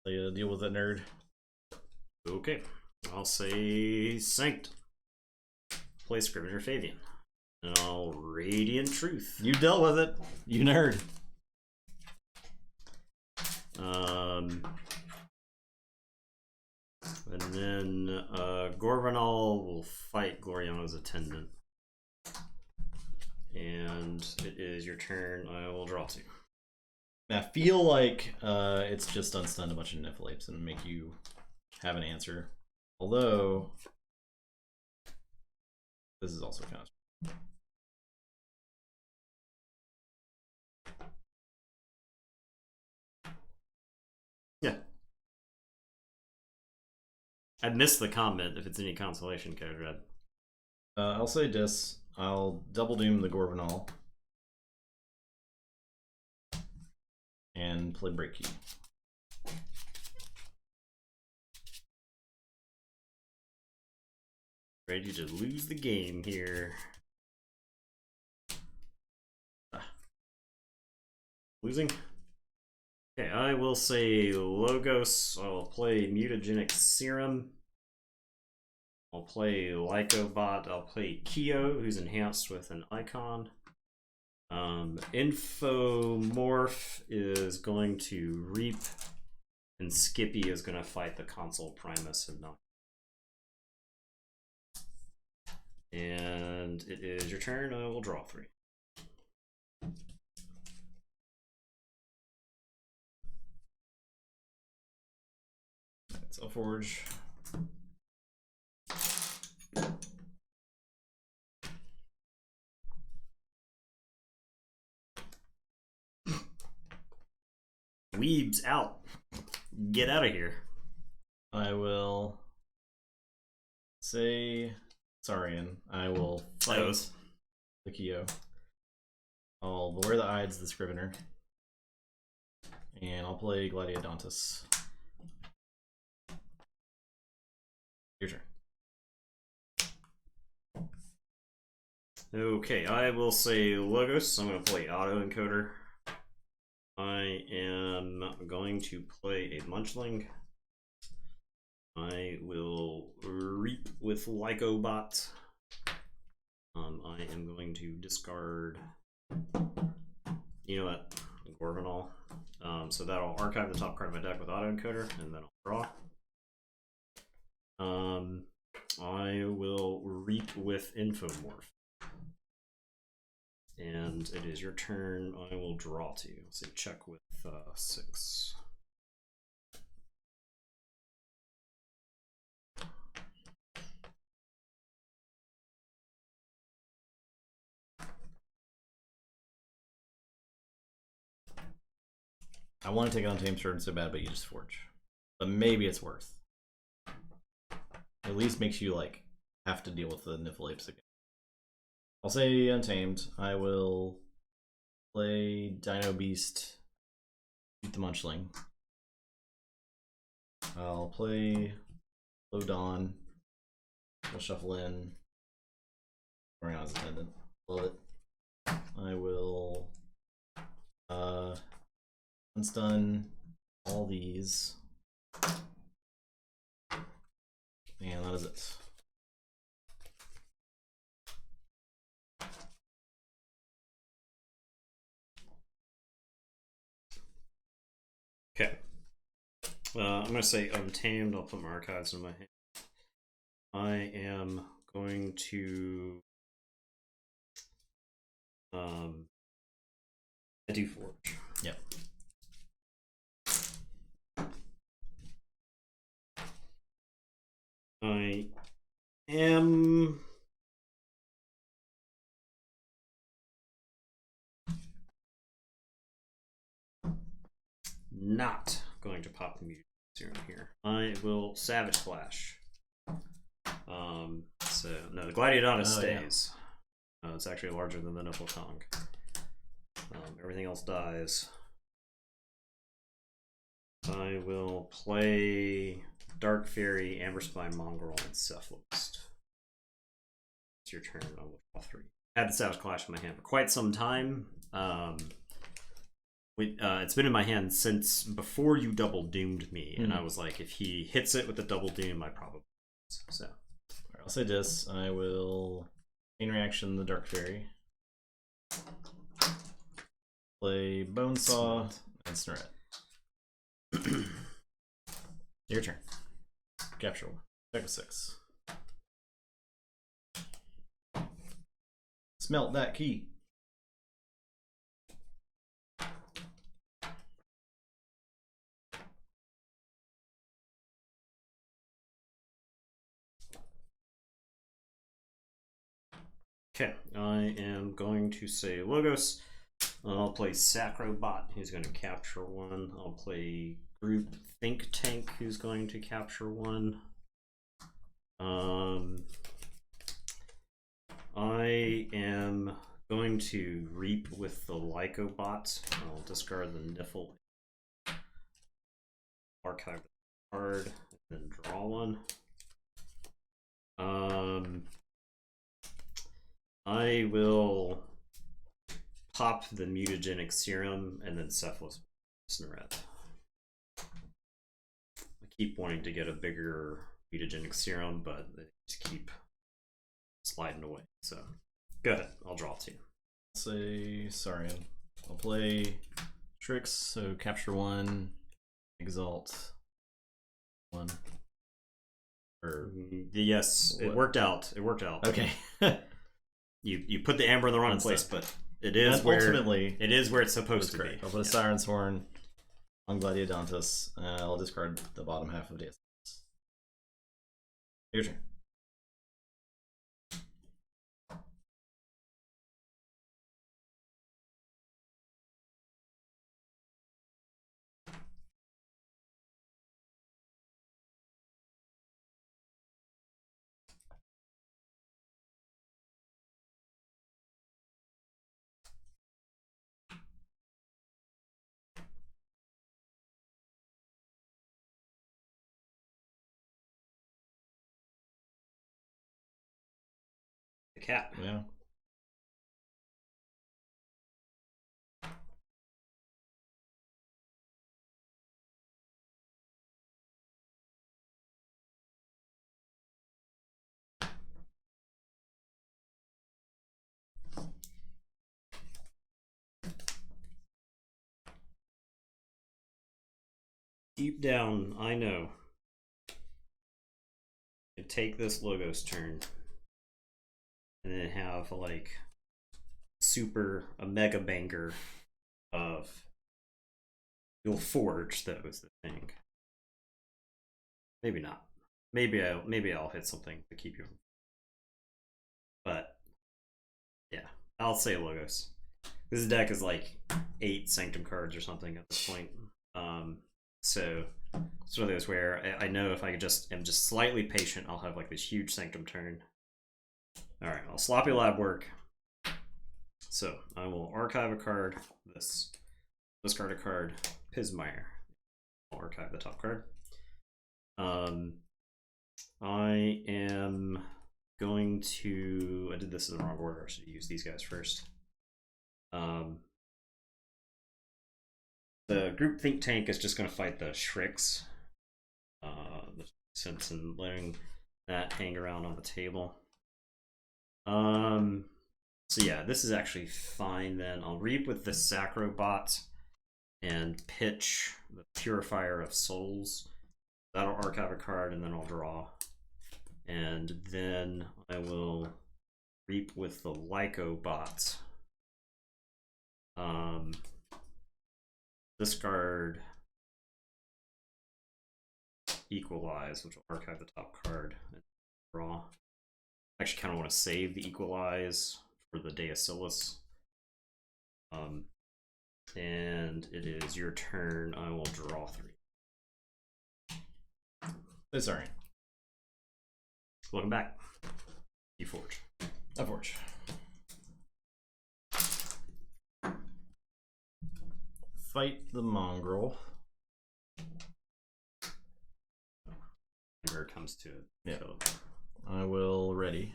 Speaker 1: Play deal with that nerd.
Speaker 2: Okay, I'll say Sanct. Play Scrivener Fabian. And I'll Radiant Truth.
Speaker 1: You dealt with it, you nerd.
Speaker 2: And then Gorbanal will fight Gloriana's Attendant. And it is your turn. I will draw 2.
Speaker 1: I feel like it's just unstun a bunch of Niffle Apes and make you have an answer. Although this is also kind of
Speaker 2: yeah. I missed the comment if it's any consolation, Code Red.
Speaker 1: I'll say Dis. I'll double doom the Gorbanal. And play Break Key.
Speaker 2: Ready to lose the game here. Losing? Okay, I will say Logos. I'll play Mutagenic Serum. I'll play Lycobot. I'll play Kyo, who's enhanced with an icon. Infomorph is going to Reap, and Skippy is going to fight the Consul Primus and not. And it is your turn. I will draw 3.
Speaker 1: It's a Forge.
Speaker 2: Dweebs out. Get out of here.
Speaker 1: I will say Saurian. I will fight the Kyo. I'll Lure the Ides, the Scrivener. And I'll play Gladiodontus. Your turn.
Speaker 2: Okay, I will say Logos. I'm going to play Autoencoder. I am going to play a Munchling. I will Reap with Lycobot. I am going to discard, you know what, Gorgonol. So that'll archive the top card of my deck with Autoencoder, and then I'll draw. I will Reap with Infomorph. And it is your turn. I will draw to you. So check with 6.
Speaker 1: I want to take it on Tameturn so bad, but you just Forge. But maybe it's worth. At least makes you like have to deal with the Niflapes again. I'll say Untamed. I will play Dino Beast, shoot the Munchling. I'll play Low Dawn. We'll shuffle in. Orion's Attendant. Love it. I will unstun all these. And that is it.
Speaker 2: Okay. I'm going to say Untamed. I'll put my archives in my hand. I am going to I do Forge.
Speaker 1: Yep.
Speaker 2: I am not going to pop the Mutation Serum here. I will Savage Flash. So no, the Gladiodontus stays. Yeah. It's actually larger than the Nifltongue. Everything else dies. I will play Dark Fairy, Amberspine, Mongrel, and Cephalist. It's your turn. I will draw 3. I had the Savage Clash in my hand for quite some time. It's been in my hand since before you double doomed me, and I was like, if he hits it with the double doom, I probably lose. So
Speaker 1: I'll say this. I will chain reaction the Dark Fairy. Play Bonesaw and Snorret. Your turn. Capture 1. Check with 6. Smelt that key.
Speaker 2: Okay, I am going to say Logos. I'll play Sacrobot, who's going to capture 1. I'll play Group Think Tank, who's going to capture 1. I am going to Reap with the Lycobot. I'll discard the Niffle, archive the card, and then draw 1. I will pop the Mutagenic Serum and then Cephalus Snorret. I keep wanting to get a bigger Mutagenic Serum, but they just keep sliding away. So go ahead, I'll draw 2.
Speaker 1: Say Saurian. I'll play Tricks, so capture 1, Exalt 1. Or
Speaker 2: yes, it worked out. It worked out.
Speaker 1: Okay.
Speaker 2: You put the amber in the wrong place, but it is
Speaker 1: and
Speaker 2: where
Speaker 1: ultimately
Speaker 2: it is where it's supposed to be.
Speaker 1: I'll put a Siren's Horn on Gladiodontus. I'll discard the bottom half of the DS. Your turn.
Speaker 2: The cat.
Speaker 1: Yeah.
Speaker 2: Deep down, I know. You take this Logos turn, and then have like a mega banker of. You'll forge that was the thing. Maybe not. Maybe I'll hit something to keep you. But yeah, I'll say Logos. This deck is like 8 Sanctum cards or something at this point. So it's one of those where I know if I am just slightly patient, I'll have like this huge Sanctum turn. All right, I'll sloppy lab work. So I will archive a card. Discard a card. Pismire. I'll archive the top card. I am going to. I did this in the wrong order. I should use these guys first. The group think tank is just going to fight the Shrix. The sense in letting that hang around on the table. So yeah, this is actually fine then. I'll reap with the Sacrobot and pitch the Purifier of Souls. That'll archive a card and then I'll draw. And then I will reap with the Lycobot. Discard Equalize, which will archive the top card and draw. I actually kind of want to save the Equalize for the Deacillus. And it is your turn. I will draw 3.
Speaker 1: It's alright.
Speaker 2: Welcome back. Keyforge.
Speaker 1: Forge. Fight the mongrel.
Speaker 2: Where it comes to it.
Speaker 1: Yeah. I will ready.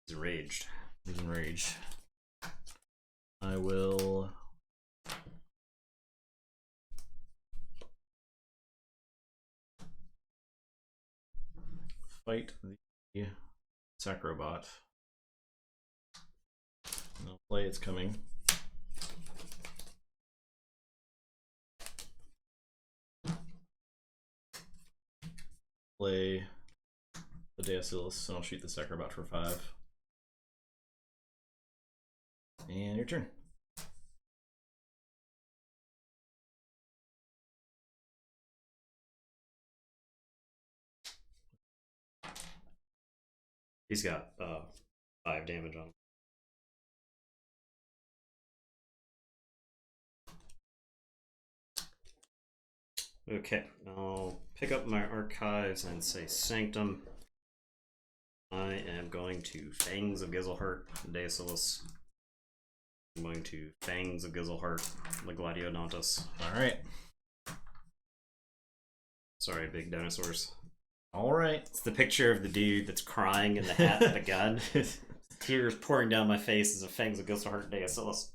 Speaker 2: He's enraged.
Speaker 1: He's enraged. I will fight the Sacrobot. I'll play It's Coming. Play the Deacillus, and I'll shoot the Sacrobot for 5. And your turn.
Speaker 2: He's got 5 damage on him. Okay, I'll pick up my archives and say Sanctum. I am going to Fangs of Gizelhart, Deacillus. I'm going to Fangs of Gizelhart, the Gladiodontus.
Speaker 1: Alright.
Speaker 2: Sorry, big dinosaurs.
Speaker 1: Alright.
Speaker 2: It's the picture of the dude that's crying in the hat with the gun. Tears pouring down my face as a Fangs of Gizelhart, Deacillus.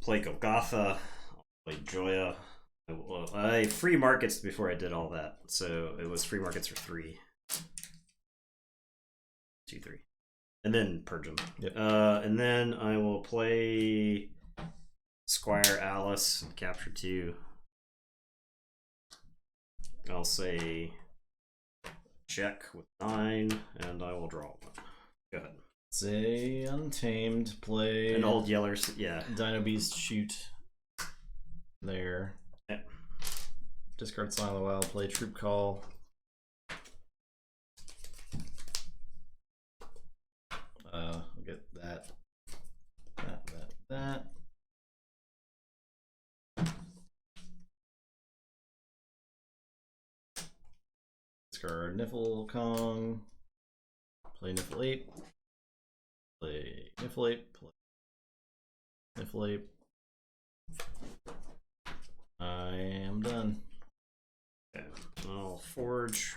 Speaker 2: Play Golgotha, I'll play Joya. I free markets before I did all that, so it was free markets for 3. 2, 3. And then purge them.
Speaker 1: Yep.
Speaker 2: And then I will play Squire Alice, capture 2. I'll say check with 9, and I will draw 1. Go ahead.
Speaker 1: Say Untamed, play
Speaker 2: an old Yellers, yeah.
Speaker 1: Dino Beast, shoot there.
Speaker 2: Yeah.
Speaker 1: Discard Sign of the Wild, play Troop Call. I'll get that. Discard Niffle Kong. Play Niffle Ape. Play Niffle Ape. Play Niffle Ape. I am done.
Speaker 2: Okay. I'll forge.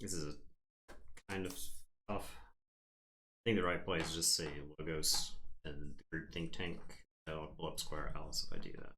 Speaker 2: This is kind of tough. I think the right play is just say logos and the group think tank. I'll blow up Squire Alice if I do that.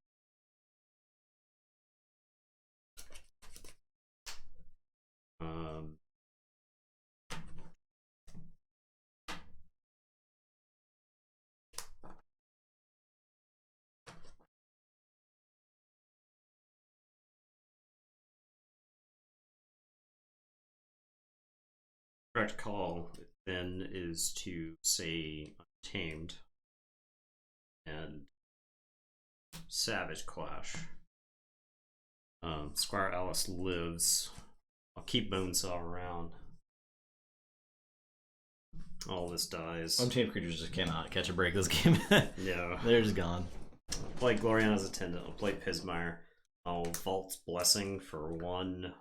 Speaker 2: Correct call then is to say Untamed and Savage Clash. Squire Alice lives. I'll keep Bonesaw around. All this dies.
Speaker 1: Untamed creatures just cannot catch a break this game.
Speaker 2: No.
Speaker 1: They're just gone.
Speaker 2: I'll play Gloriana's Attendant. I'll play Pismire. I'll Vault's Blessing for 1,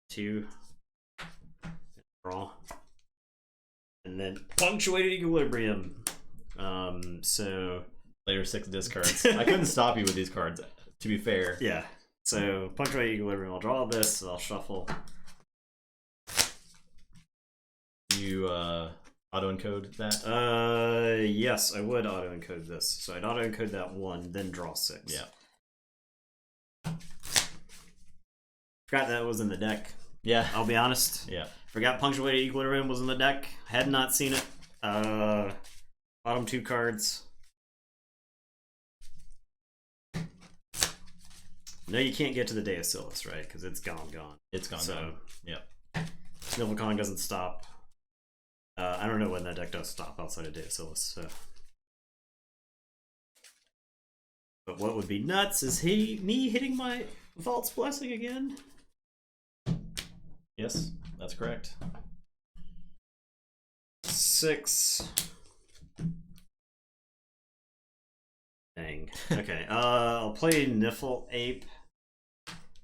Speaker 2: 2, draw. And then Punctuated Equilibrium. So
Speaker 1: layer 6 discards. I couldn't stop you with these cards, to be fair.
Speaker 2: Yeah. So Punctuated Equilibrium. I'll draw this. I'll shuffle.
Speaker 1: You auto-encode that?
Speaker 2: Yes, I would auto-encode this. So I'd auto-encode that 1, then draw 6.
Speaker 1: Yeah.
Speaker 2: Forgot that was in the deck.
Speaker 1: Yeah.
Speaker 2: I'll be honest.
Speaker 1: Yeah.
Speaker 2: Forgot Punctuated Equilibrium was in the deck. Had not seen it. Bottom 2 cards. No, you can't get to the Day of Silas, right? Because it's gone.
Speaker 1: It's gone. Yep.
Speaker 2: Snivellcon doesn't stop. I don't know when that deck does stop outside of Day of Silas. So. But what would be nuts is me hitting my Vault's Blessing again.
Speaker 1: Yes, that's correct.
Speaker 2: 6. Dang. Okay. I'll play Niffle Ape,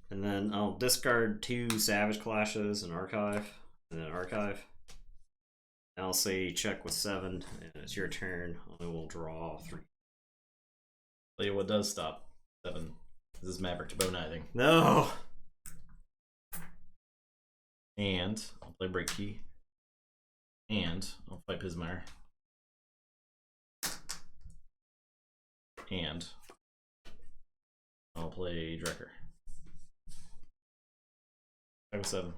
Speaker 2: and then I'll discard 2 Savage Clashes and archive, and then archive. And I'll say check with 7, and it's your turn. I will draw 3.
Speaker 1: Tell you what does stop 7. This is Maverick to Bone Knithing.
Speaker 2: No.
Speaker 1: And I'll play Break Key. And I'll play Pismire. And I'll play Drekker. 5-7.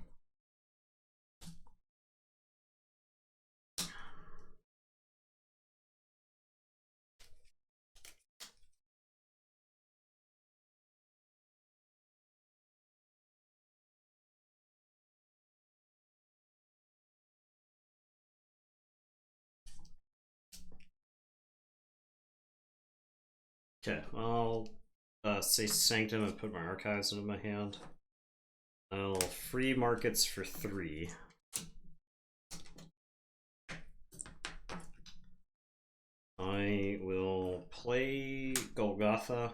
Speaker 2: Okay, I'll say Sanctum and put my archives into my hand. I'll free markets for 3. I will play Golgotha.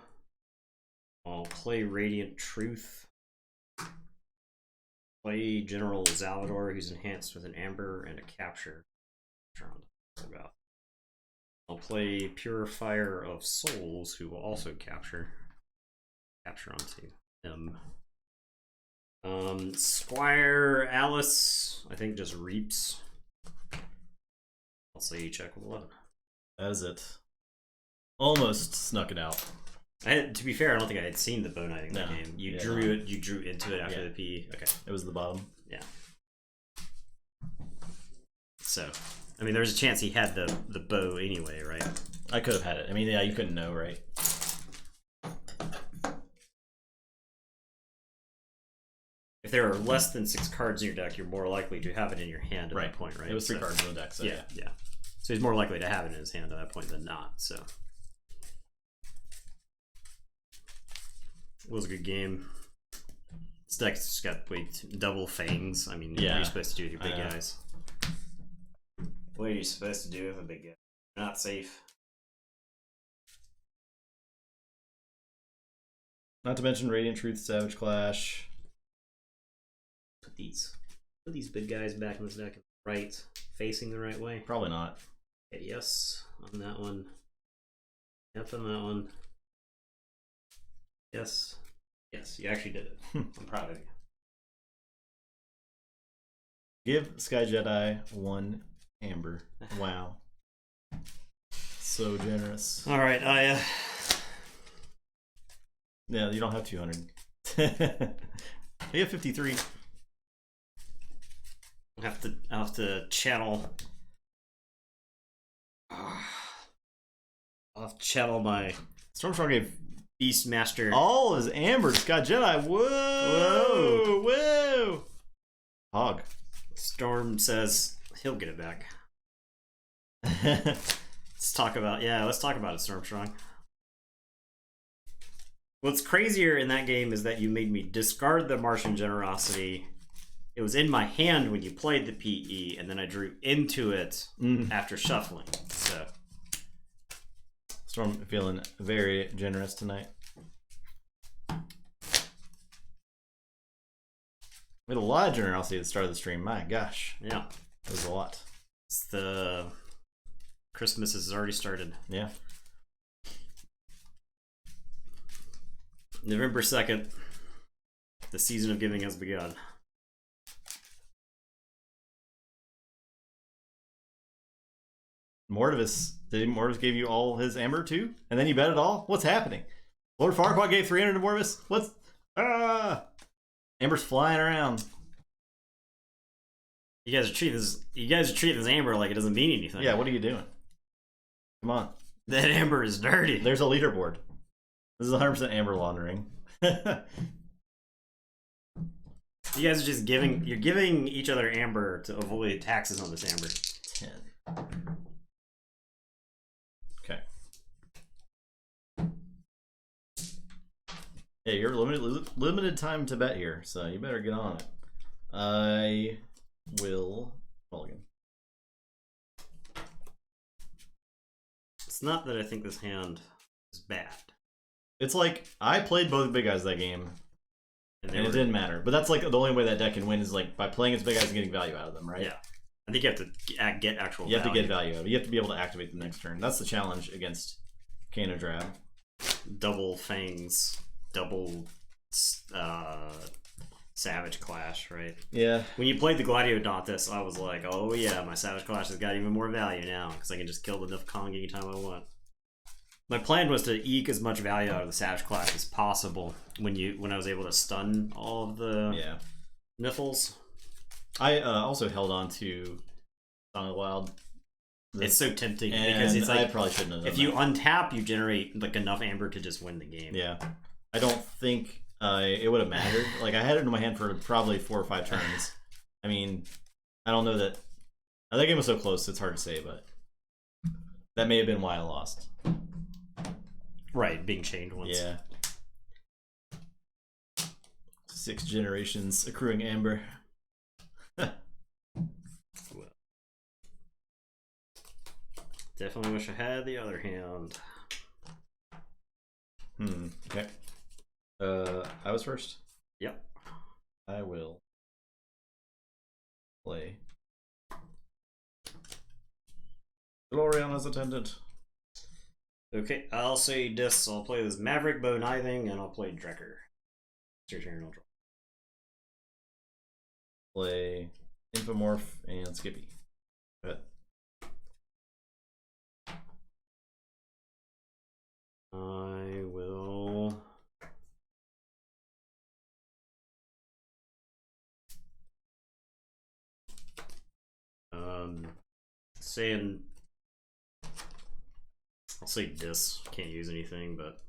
Speaker 2: I'll play Radiant Truth. Play General Zalador, who's enhanced with an Amber and a Capture. Golgotha. I'll play Purifier of Souls, who will also capture onto him. Squire Alice, I think, just reaps. I'll say check with 11.
Speaker 1: That is it. Almost snuck it out.
Speaker 2: To be fair, I don't think I had seen the Bone Knithing game. You drew it. You drew into it after the P. Okay,
Speaker 1: it was the bottom.
Speaker 2: Yeah. So. I mean, there's a chance he had the bow anyway, right?
Speaker 1: I could have had it. I mean, yeah, you couldn't know, right?
Speaker 2: If there are less than 6 cards in your deck, you're more likely to have it in your hand at that point, right?
Speaker 1: It was 3 cards in the deck, so yeah.
Speaker 2: So he's more likely to have it in his hand at that point than not, so. It was a good game. This deck's just got double fangs. I mean, what are you supposed to do with your big guys? What are you supposed to do with a big guy? Not safe.
Speaker 1: Not to mention Radiant Truth, Savage Clash.
Speaker 2: Put these big guys back in this deck right, facing the right way.
Speaker 1: Probably not.
Speaker 2: Okay, yes on that one. Yep on that one. Yes. Yes, you actually did it. I'm proud of you.
Speaker 1: Give Sky Jedi 1 amber. Wow. So generous.
Speaker 2: All right,
Speaker 1: Yeah, you don't have 200. You have 53.
Speaker 2: I'll have to channel. I'll have to channel my
Speaker 1: Stormstorm gave
Speaker 2: Beastmaster.
Speaker 1: all his amber to Sky Jedi. Whoa! Whoa! Hog.
Speaker 2: Storm says he'll get it back. Let's talk about it, Stormstrong. What's crazier in that game is that you made me discard the Martian Generosity. It was in my hand when you played the PE, and then I drew into it after shuffling. So,
Speaker 1: Storm feeling very generous tonight. We had a lot of generosity at the start of the stream. My gosh.
Speaker 2: yeah.
Speaker 1: It was a lot.
Speaker 2: It's the Christmas has already started.
Speaker 1: Yeah.
Speaker 2: November 2nd. The season of giving has begun.
Speaker 1: Mortivis. Did Mortivis give you all his amber too? And then you bet it all? What's happening? Lord Farquaad gave 300 to Mortivis? What's... Amber's flying around.
Speaker 2: You guys are treating this amber like it doesn't mean anything.
Speaker 1: Yeah, what are you doing? Come on.
Speaker 2: That amber is dirty.
Speaker 1: There's a leaderboard. This is 100% amber laundering.
Speaker 2: You guys are just giving each other amber to avoid taxes on this amber.
Speaker 1: 10. Okay. Yeah, you're limited time to bet here, so you better get on it. I will mulligan.
Speaker 2: It's not that I think this hand is bad.
Speaker 1: It's like I played both big guys that game, and it didn't matter. But that's like the only way that deck can win is like by playing its big guys and getting value out of them, right?
Speaker 2: Yeah. I think you have to get actual value.
Speaker 1: You have to get value out of it. You have to be able to activate the next turn. That's the challenge against Kano Drab.
Speaker 2: Double Fangs, double Savage Clash, right?
Speaker 1: Yeah.
Speaker 2: When you played the Gladiodontus, I was like, oh yeah, my Savage Clash has got even more value now because I can just kill the Nif Kong anytime I want. My plan was to eke as much value out of the Savage Clash as possible when I was able to stun all of the Niffles.
Speaker 1: I also held on to Song of the Wild.
Speaker 2: It's so tempting because it's like
Speaker 1: I probably shouldn't have done
Speaker 2: if you untap, you generate like enough amber to just win the game.
Speaker 1: Yeah, I don't think it would have mattered. Like I had it in my hand for probably 4 or 5 turns. I mean, I don't know that that game was so close. It's hard to say, but that may have been why I lost.
Speaker 2: Right, being chained once.
Speaker 1: Yeah. 6 generations accruing amber.
Speaker 2: Definitely wish I had the other hand.
Speaker 1: Okay. I was first.
Speaker 2: Yep.
Speaker 1: I will play Gloriana's attendant.
Speaker 2: Okay, I'll say this. I'll play this Maverick Bow Kniving, and I'll play Drekker. It's your turn, I'll draw.
Speaker 1: Play Infomorph and Skippy. Go ahead.
Speaker 2: I will... saying... I'll say this. Can't use anything, but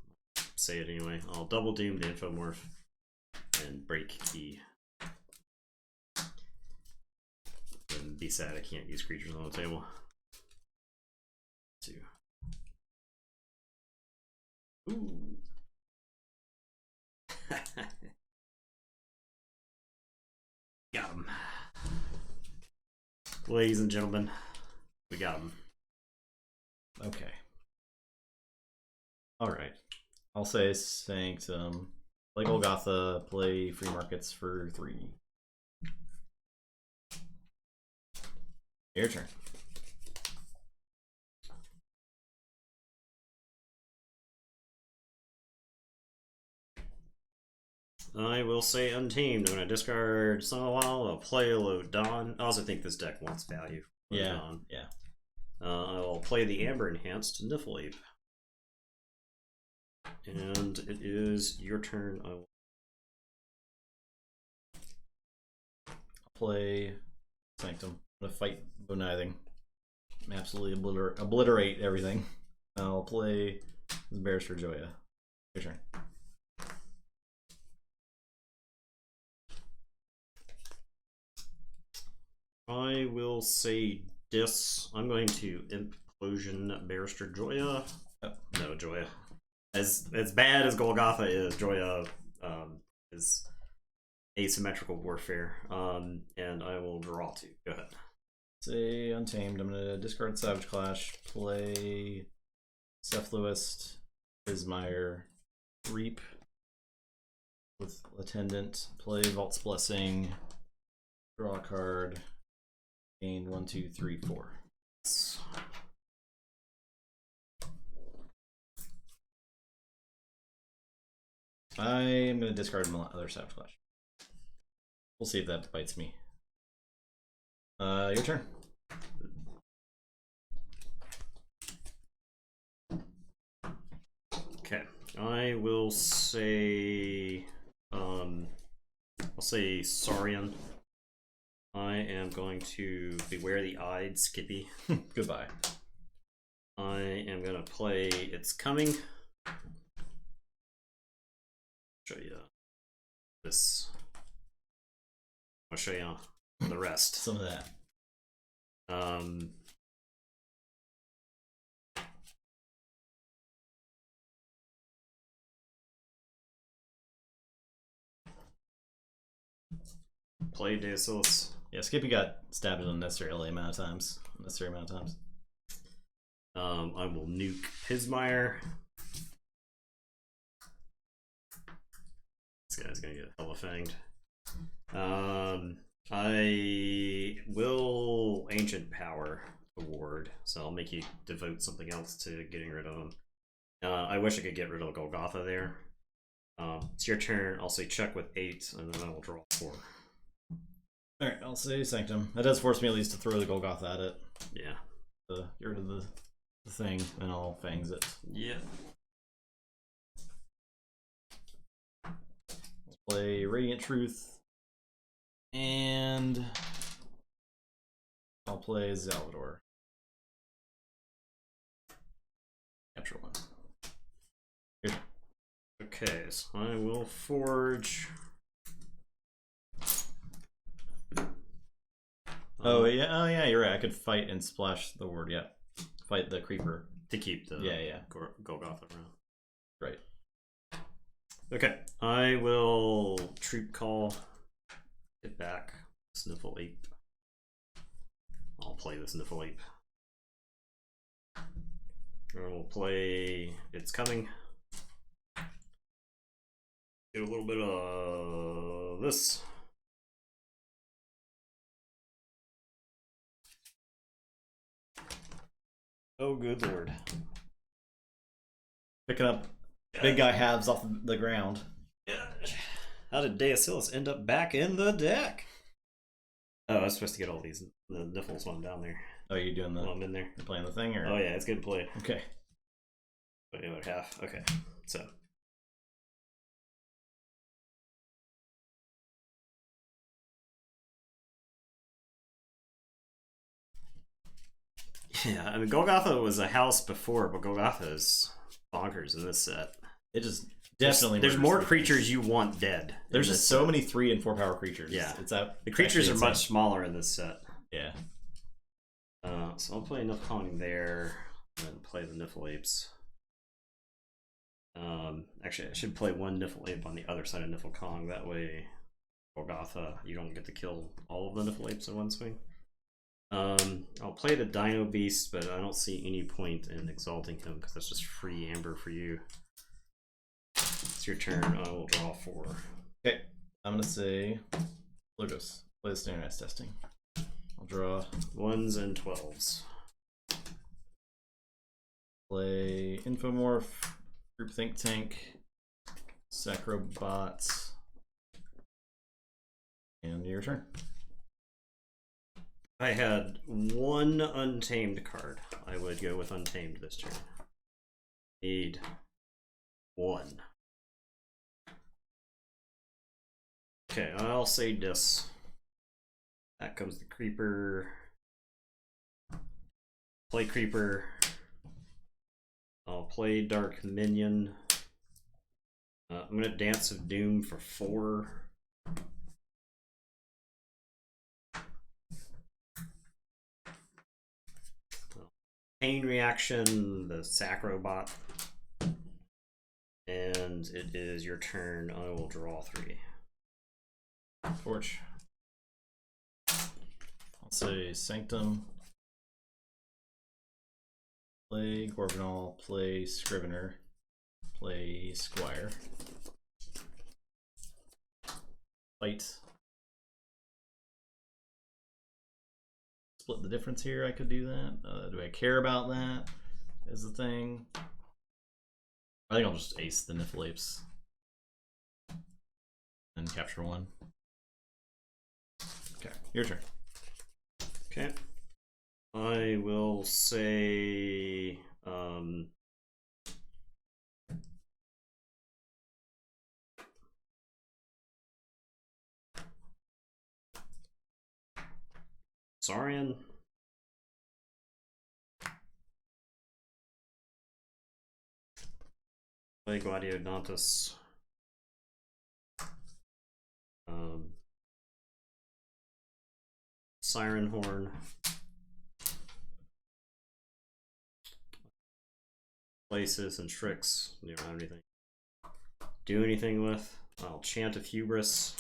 Speaker 2: say it anyway. I'll double doom the Infomorph and break key. And be sad I can't use creatures on the table. 2. Ooh. Got him. Ladies and gentlemen, we got him.
Speaker 1: Okay. Alright. I'll say Sanctum. Play Golgotha, play Free Markets for 3. Your turn.
Speaker 2: I will say Untamed. I'm going to discard Son of the Wild. I'll play Lodon. I also think this deck wants value.
Speaker 1: Yeah,
Speaker 2: Lodon.
Speaker 1: yeah.
Speaker 2: I will play the Amber Enhanced Niffleape. And it is your turn. I will
Speaker 1: play Sanctum. I'm going to fight Bonithing. Absolutely obliterate everything. I'll play Barrister Joya. Your turn.
Speaker 2: I will say I'm going to Implosion Barrister Joya.
Speaker 1: Oh.
Speaker 2: No, Joya. As bad as Golgotha is, Joya is asymmetrical warfare. And I will draw 2. Go ahead.
Speaker 1: Say Untamed. I'm gonna discard Savage Clash, play Cephaluist, Bismire, Reap with Attendant, play Vault's Blessing, draw a card, gain 1, 2, 3, 4. I am gonna discard my other Savage Clash. We'll see if that bites me. Your turn.
Speaker 2: Okay, I will say, I'll say Saurian. I am going to Beware the Eyed Skippy.
Speaker 1: Goodbye.
Speaker 2: I am going to play It's Coming. Show you this. I'll show you the rest.
Speaker 1: Some of that.
Speaker 2: Play Deus.
Speaker 1: Yeah, Skippy got stabbed an unnecessary amount of times.
Speaker 2: I will nuke Pismire. This guy's gonna get hella fanged. I will Ancient Power Award, so I'll make you devote something else to getting rid of him. I wish I could get rid of Golgotha there. It's your turn. I'll say check with 8, and then I will draw 4.
Speaker 1: Alright, I'll say Sanctum. That does force me at least to throw the Golgotha at it.
Speaker 2: Yeah.
Speaker 1: Get rid of the thing, and I'll fangs it.
Speaker 2: Yeah.
Speaker 1: I'll play Radiant Truth. And I'll play Zalvador. Capture 1. Here.
Speaker 2: Okay, so I will forge.
Speaker 1: Oh yeah, you're right. I could fight and splash the ward. Yeah, fight the creeper
Speaker 2: to keep the Golgotha around.
Speaker 1: Right.
Speaker 2: Okay, I will Troop Call. Get back. Sniffle Ape. I'll play the Sniffle Ape. And we'll play It's Coming. Get a little bit of this. Oh, good lord.
Speaker 1: Picking up big guy halves off the ground.
Speaker 2: Yeah. How did Deus end up back in the deck? Oh, I was supposed to get all these the Niffles one down there.
Speaker 1: Oh, you're doing the.
Speaker 2: I'm in there.
Speaker 1: You're playing the thing, or?
Speaker 2: Oh yeah, it's good to play.
Speaker 1: Okay.
Speaker 2: But the other half. Okay, so. Yeah, I mean Golgotha was a house before, but Golgotha is bonkers in this set.
Speaker 1: It just definitely
Speaker 2: there's more creatures you want dead.
Speaker 1: There's just so many 3 and 4 power creatures.
Speaker 2: Yeah,
Speaker 1: the
Speaker 2: creatures are much smaller in this set.
Speaker 1: Yeah.
Speaker 2: So I'll play Niffle there and play the Niffle Apes. Actually, I should play one Niffle Ape on the other side of Niffle Kong. That way, Golgotha, you don't get to kill all of the Niffle Apes in one swing. I'll play the Dino Beast, but I don't see any point in exalting him because that's just free amber for you. It's your turn. I will draw 4.
Speaker 1: Okay, I'm gonna say Logos. Play the standardized testing. I'll draw
Speaker 2: 1s and 12s.
Speaker 1: Play Infomorph, Group Think Tank, Sacrobots, And your turn.
Speaker 2: I had one Untamed card. I would go with Untamed this turn. Need one. Okay, I'll say this. That comes the Creeper. Play Creeper. I'll play Dark Minion. I'm gonna Dance of Doom for 4. Pain Reaction, the Sacrobot. And it is your turn. I will draw 3.
Speaker 1: Torch. I'll say Sanctum. Play Gorgonal, play Scrivener, play Squire. Fight. Split the difference here, I could do that. Do I care about that? Is the thing. I think I'll just ace the Niflapes. And capture 1. Okay, your turn.
Speaker 2: Okay. I will say Saurian. Play Gladiodontus. Siren Horn. Places and tricks. You don't have anything. Do anything with. I'll Chant of Hubris.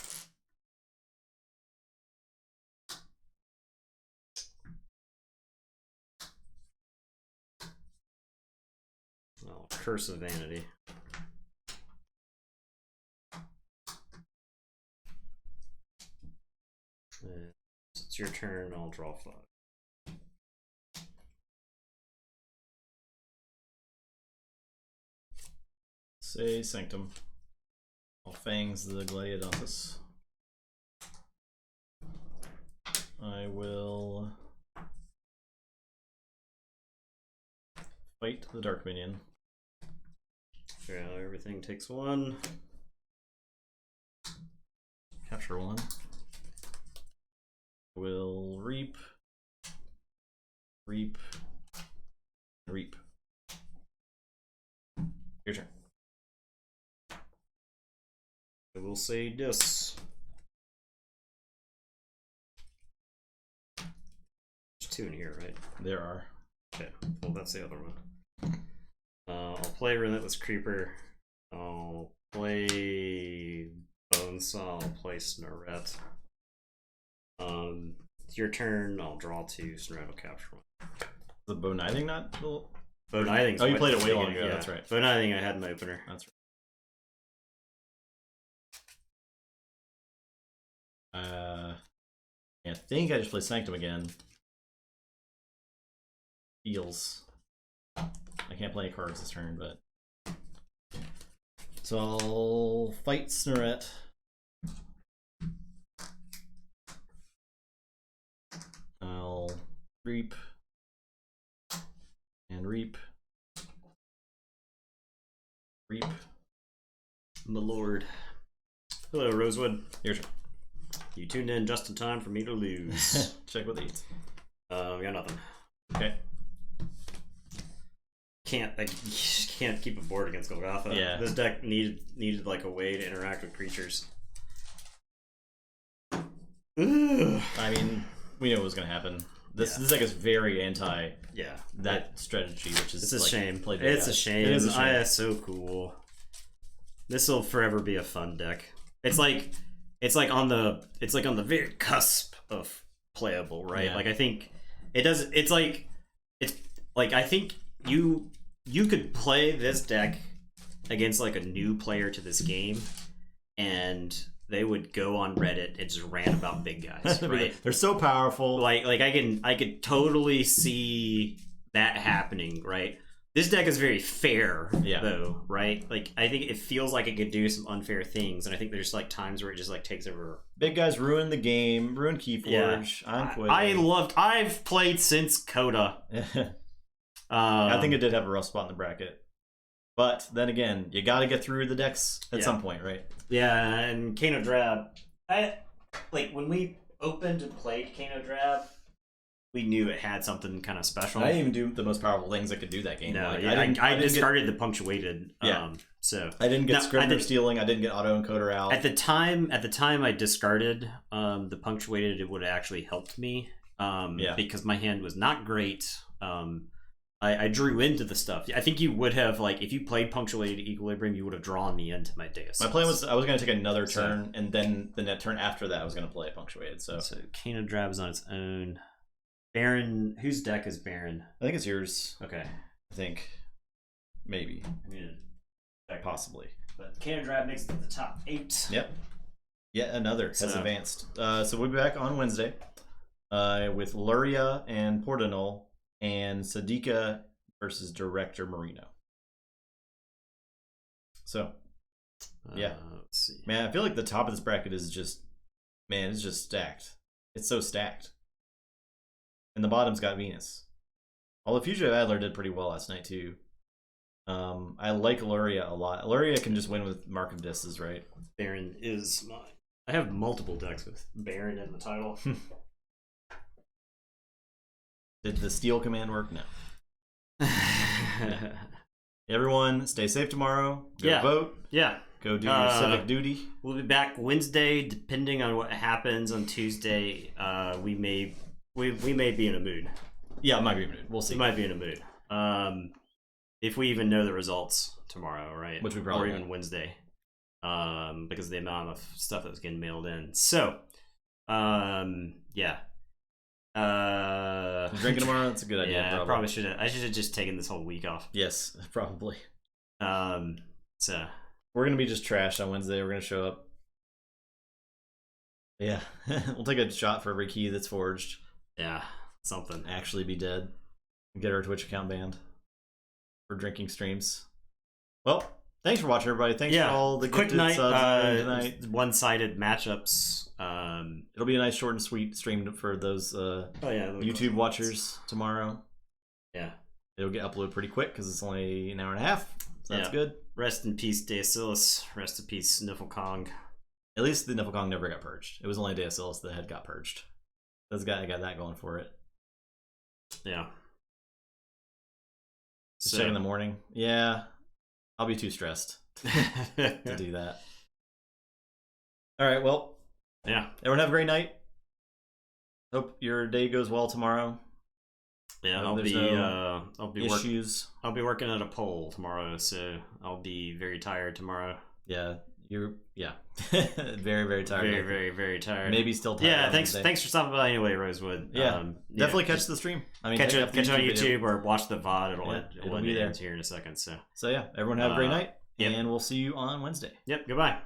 Speaker 2: I'll Curse of Vanity. And it's your turn. I'll draw 5.
Speaker 1: Say Sanctum. I'll Fangs the Gladiodontus. I will fight the Dark Minion.
Speaker 2: Yeah, everything takes 1.
Speaker 1: Capture 1. Will reap, reap, reap. Your turn.
Speaker 2: I will say this. There's 2 in here, right?
Speaker 1: There are.
Speaker 2: Okay, well that's the other one. I'll play Relentless Creeper. I'll play Bonesaw. I'll play Snoret. It's your turn. I'll draw 2. Snoret will capture 1.
Speaker 1: The Bonithing not?
Speaker 2: Bonithing.
Speaker 1: Oh, you played it way long ago. Yeah. That's right.
Speaker 2: Bonithing I had in my opener.
Speaker 1: That's right. I think I just play Sanctum again. Feels. I can't play any cards this turn, but so I'll fight Snoret. I'll reap and reap. Reap.
Speaker 2: My lord. Hello, Rosewood.
Speaker 1: Your turn.
Speaker 2: You tuned in just in time for me to lose.
Speaker 1: Check what they eat.
Speaker 2: We got nothing.
Speaker 1: Okay.
Speaker 2: I can't keep a board against Golgotha.
Speaker 1: Yeah.
Speaker 2: This deck needed like a way to interact with creatures.
Speaker 1: I mean, we know what was gonna happen. This deck is very anti that strategy, which is
Speaker 2: it's a shame.
Speaker 1: It
Speaker 2: is a shame. It's so cool. This will forever be a fun deck. It's like on the very cusp of playable, right?
Speaker 1: Yeah.
Speaker 2: Like I think it does. It's like I think you could play this deck against like a new player to this game, and they would go on Reddit and just rant about big guys, right?
Speaker 1: They're so powerful.
Speaker 2: Like I could totally see that happening, right? This deck is very fair,
Speaker 1: Yeah.
Speaker 2: though, right? Like, I think it feels like it could do some unfair things, and I think there's like times where it just like takes over.
Speaker 1: Big guys ruin the game, ruin Keyforge.
Speaker 2: Yeah.
Speaker 1: I'm quitting.
Speaker 2: I've played since Coda.
Speaker 1: I think it did have a rough spot in the bracket. But then again, you got to get through the decks at some point, right?
Speaker 2: Yeah, and Kano Drab. When we opened and played Kano Drab, we knew it had something kind of special.
Speaker 1: I didn't even do the most powerful things that could do that game.
Speaker 2: No,
Speaker 1: like,
Speaker 2: I discarded the punctuated.
Speaker 1: Yeah.
Speaker 2: So
Speaker 1: I didn't get Scrivener stealing. I didn't get auto encoder out.
Speaker 2: At the time I discarded the punctuated. It would have actually helped me. Because my hand was not great. I drew into the stuff. I think you would have, like, if you played punctuated equilibrium, you would have drawn me into my Deus.
Speaker 1: My plan was I was going to take another turn, and then the net turn after that I was going to play punctuated. So
Speaker 2: Kano Drab is on its own. Baron, whose deck is Baron?
Speaker 1: I think it's yours.
Speaker 2: Okay.
Speaker 1: I think. Maybe. Possibly.
Speaker 2: But Kano Drab makes it to the top 8.
Speaker 1: Yep. Yet another has advanced. So we'll be back on Wednesday with Luria and Portanol and Sadika versus Director Marino. So, yeah.
Speaker 2: Let's see.
Speaker 1: Man, I feel like the top of this bracket is just, it's just stacked. It's so stacked. And the bottom's got Venus. Although Fugitive Adler did pretty well last night, too. I like Luria a lot. Luria can just win with Mark of Disses, right?
Speaker 2: Baron is mine. I have multiple decks with Baron in the title.
Speaker 1: Did the steal command work? No. Everyone, stay safe tomorrow. Go vote.
Speaker 2: Yeah.
Speaker 1: Go do your civic duty.
Speaker 2: We'll be back Wednesday, depending on what happens on Tuesday. We may be in a mood.
Speaker 1: Yeah, it might be in a mood. We'll see.
Speaker 2: We might be in a mood. If we even know the results tomorrow, right?
Speaker 1: Which we probably
Speaker 2: or even Wednesday. Because of the amount of stuff that was getting mailed in. So, yeah.
Speaker 1: Drinking tomorrow? That's a good idea.
Speaker 2: Yeah, probably should have. I should have just taken this whole week off.
Speaker 1: Yes, probably.
Speaker 2: So
Speaker 1: we're gonna be just trashed on Wednesday. We're gonna show up. Yeah, we'll take a shot for every key that's forged.
Speaker 2: Yeah, something.
Speaker 1: Actually, be dead. Get our Twitch account banned for drinking streams. Well, thanks for watching, everybody. Thanks for all the
Speaker 2: quick night.
Speaker 1: Tonight.
Speaker 2: One-sided matchups.
Speaker 1: It'll be a nice, short and sweet stream for those YouTube watchers tomorrow.
Speaker 2: Yeah,
Speaker 1: it'll get uploaded pretty quick because it's only an hour and a half. So that's good.
Speaker 2: Rest in peace, Deacillus. Rest in peace, Niflkong.
Speaker 1: At least the Niflkong never got purged. It was only Deacillus that had got purged. This guy got that going for it.
Speaker 2: Yeah.
Speaker 1: Just check in the morning. Yeah, I'll be too stressed to do that. All right, well,
Speaker 2: yeah.
Speaker 1: Everyone have a great night. Hope your day goes well tomorrow.
Speaker 2: Yeah, I'll be
Speaker 1: issues.
Speaker 2: I'll be working at a poll tomorrow, so I'll be very tired tomorrow.
Speaker 1: Yeah, very, very tired.
Speaker 2: Very, very, very tired.
Speaker 1: Maybe still tired.
Speaker 2: Yeah, thanks for stopping by anyway, Rosewood.
Speaker 1: Yeah, definitely catch the stream. I mean,
Speaker 2: catch it on YouTube or watch the VOD. It'll
Speaker 1: be there
Speaker 2: here in a second. So
Speaker 1: yeah, everyone have a great night, and we'll see you on Wednesday.
Speaker 2: Yep. Goodbye.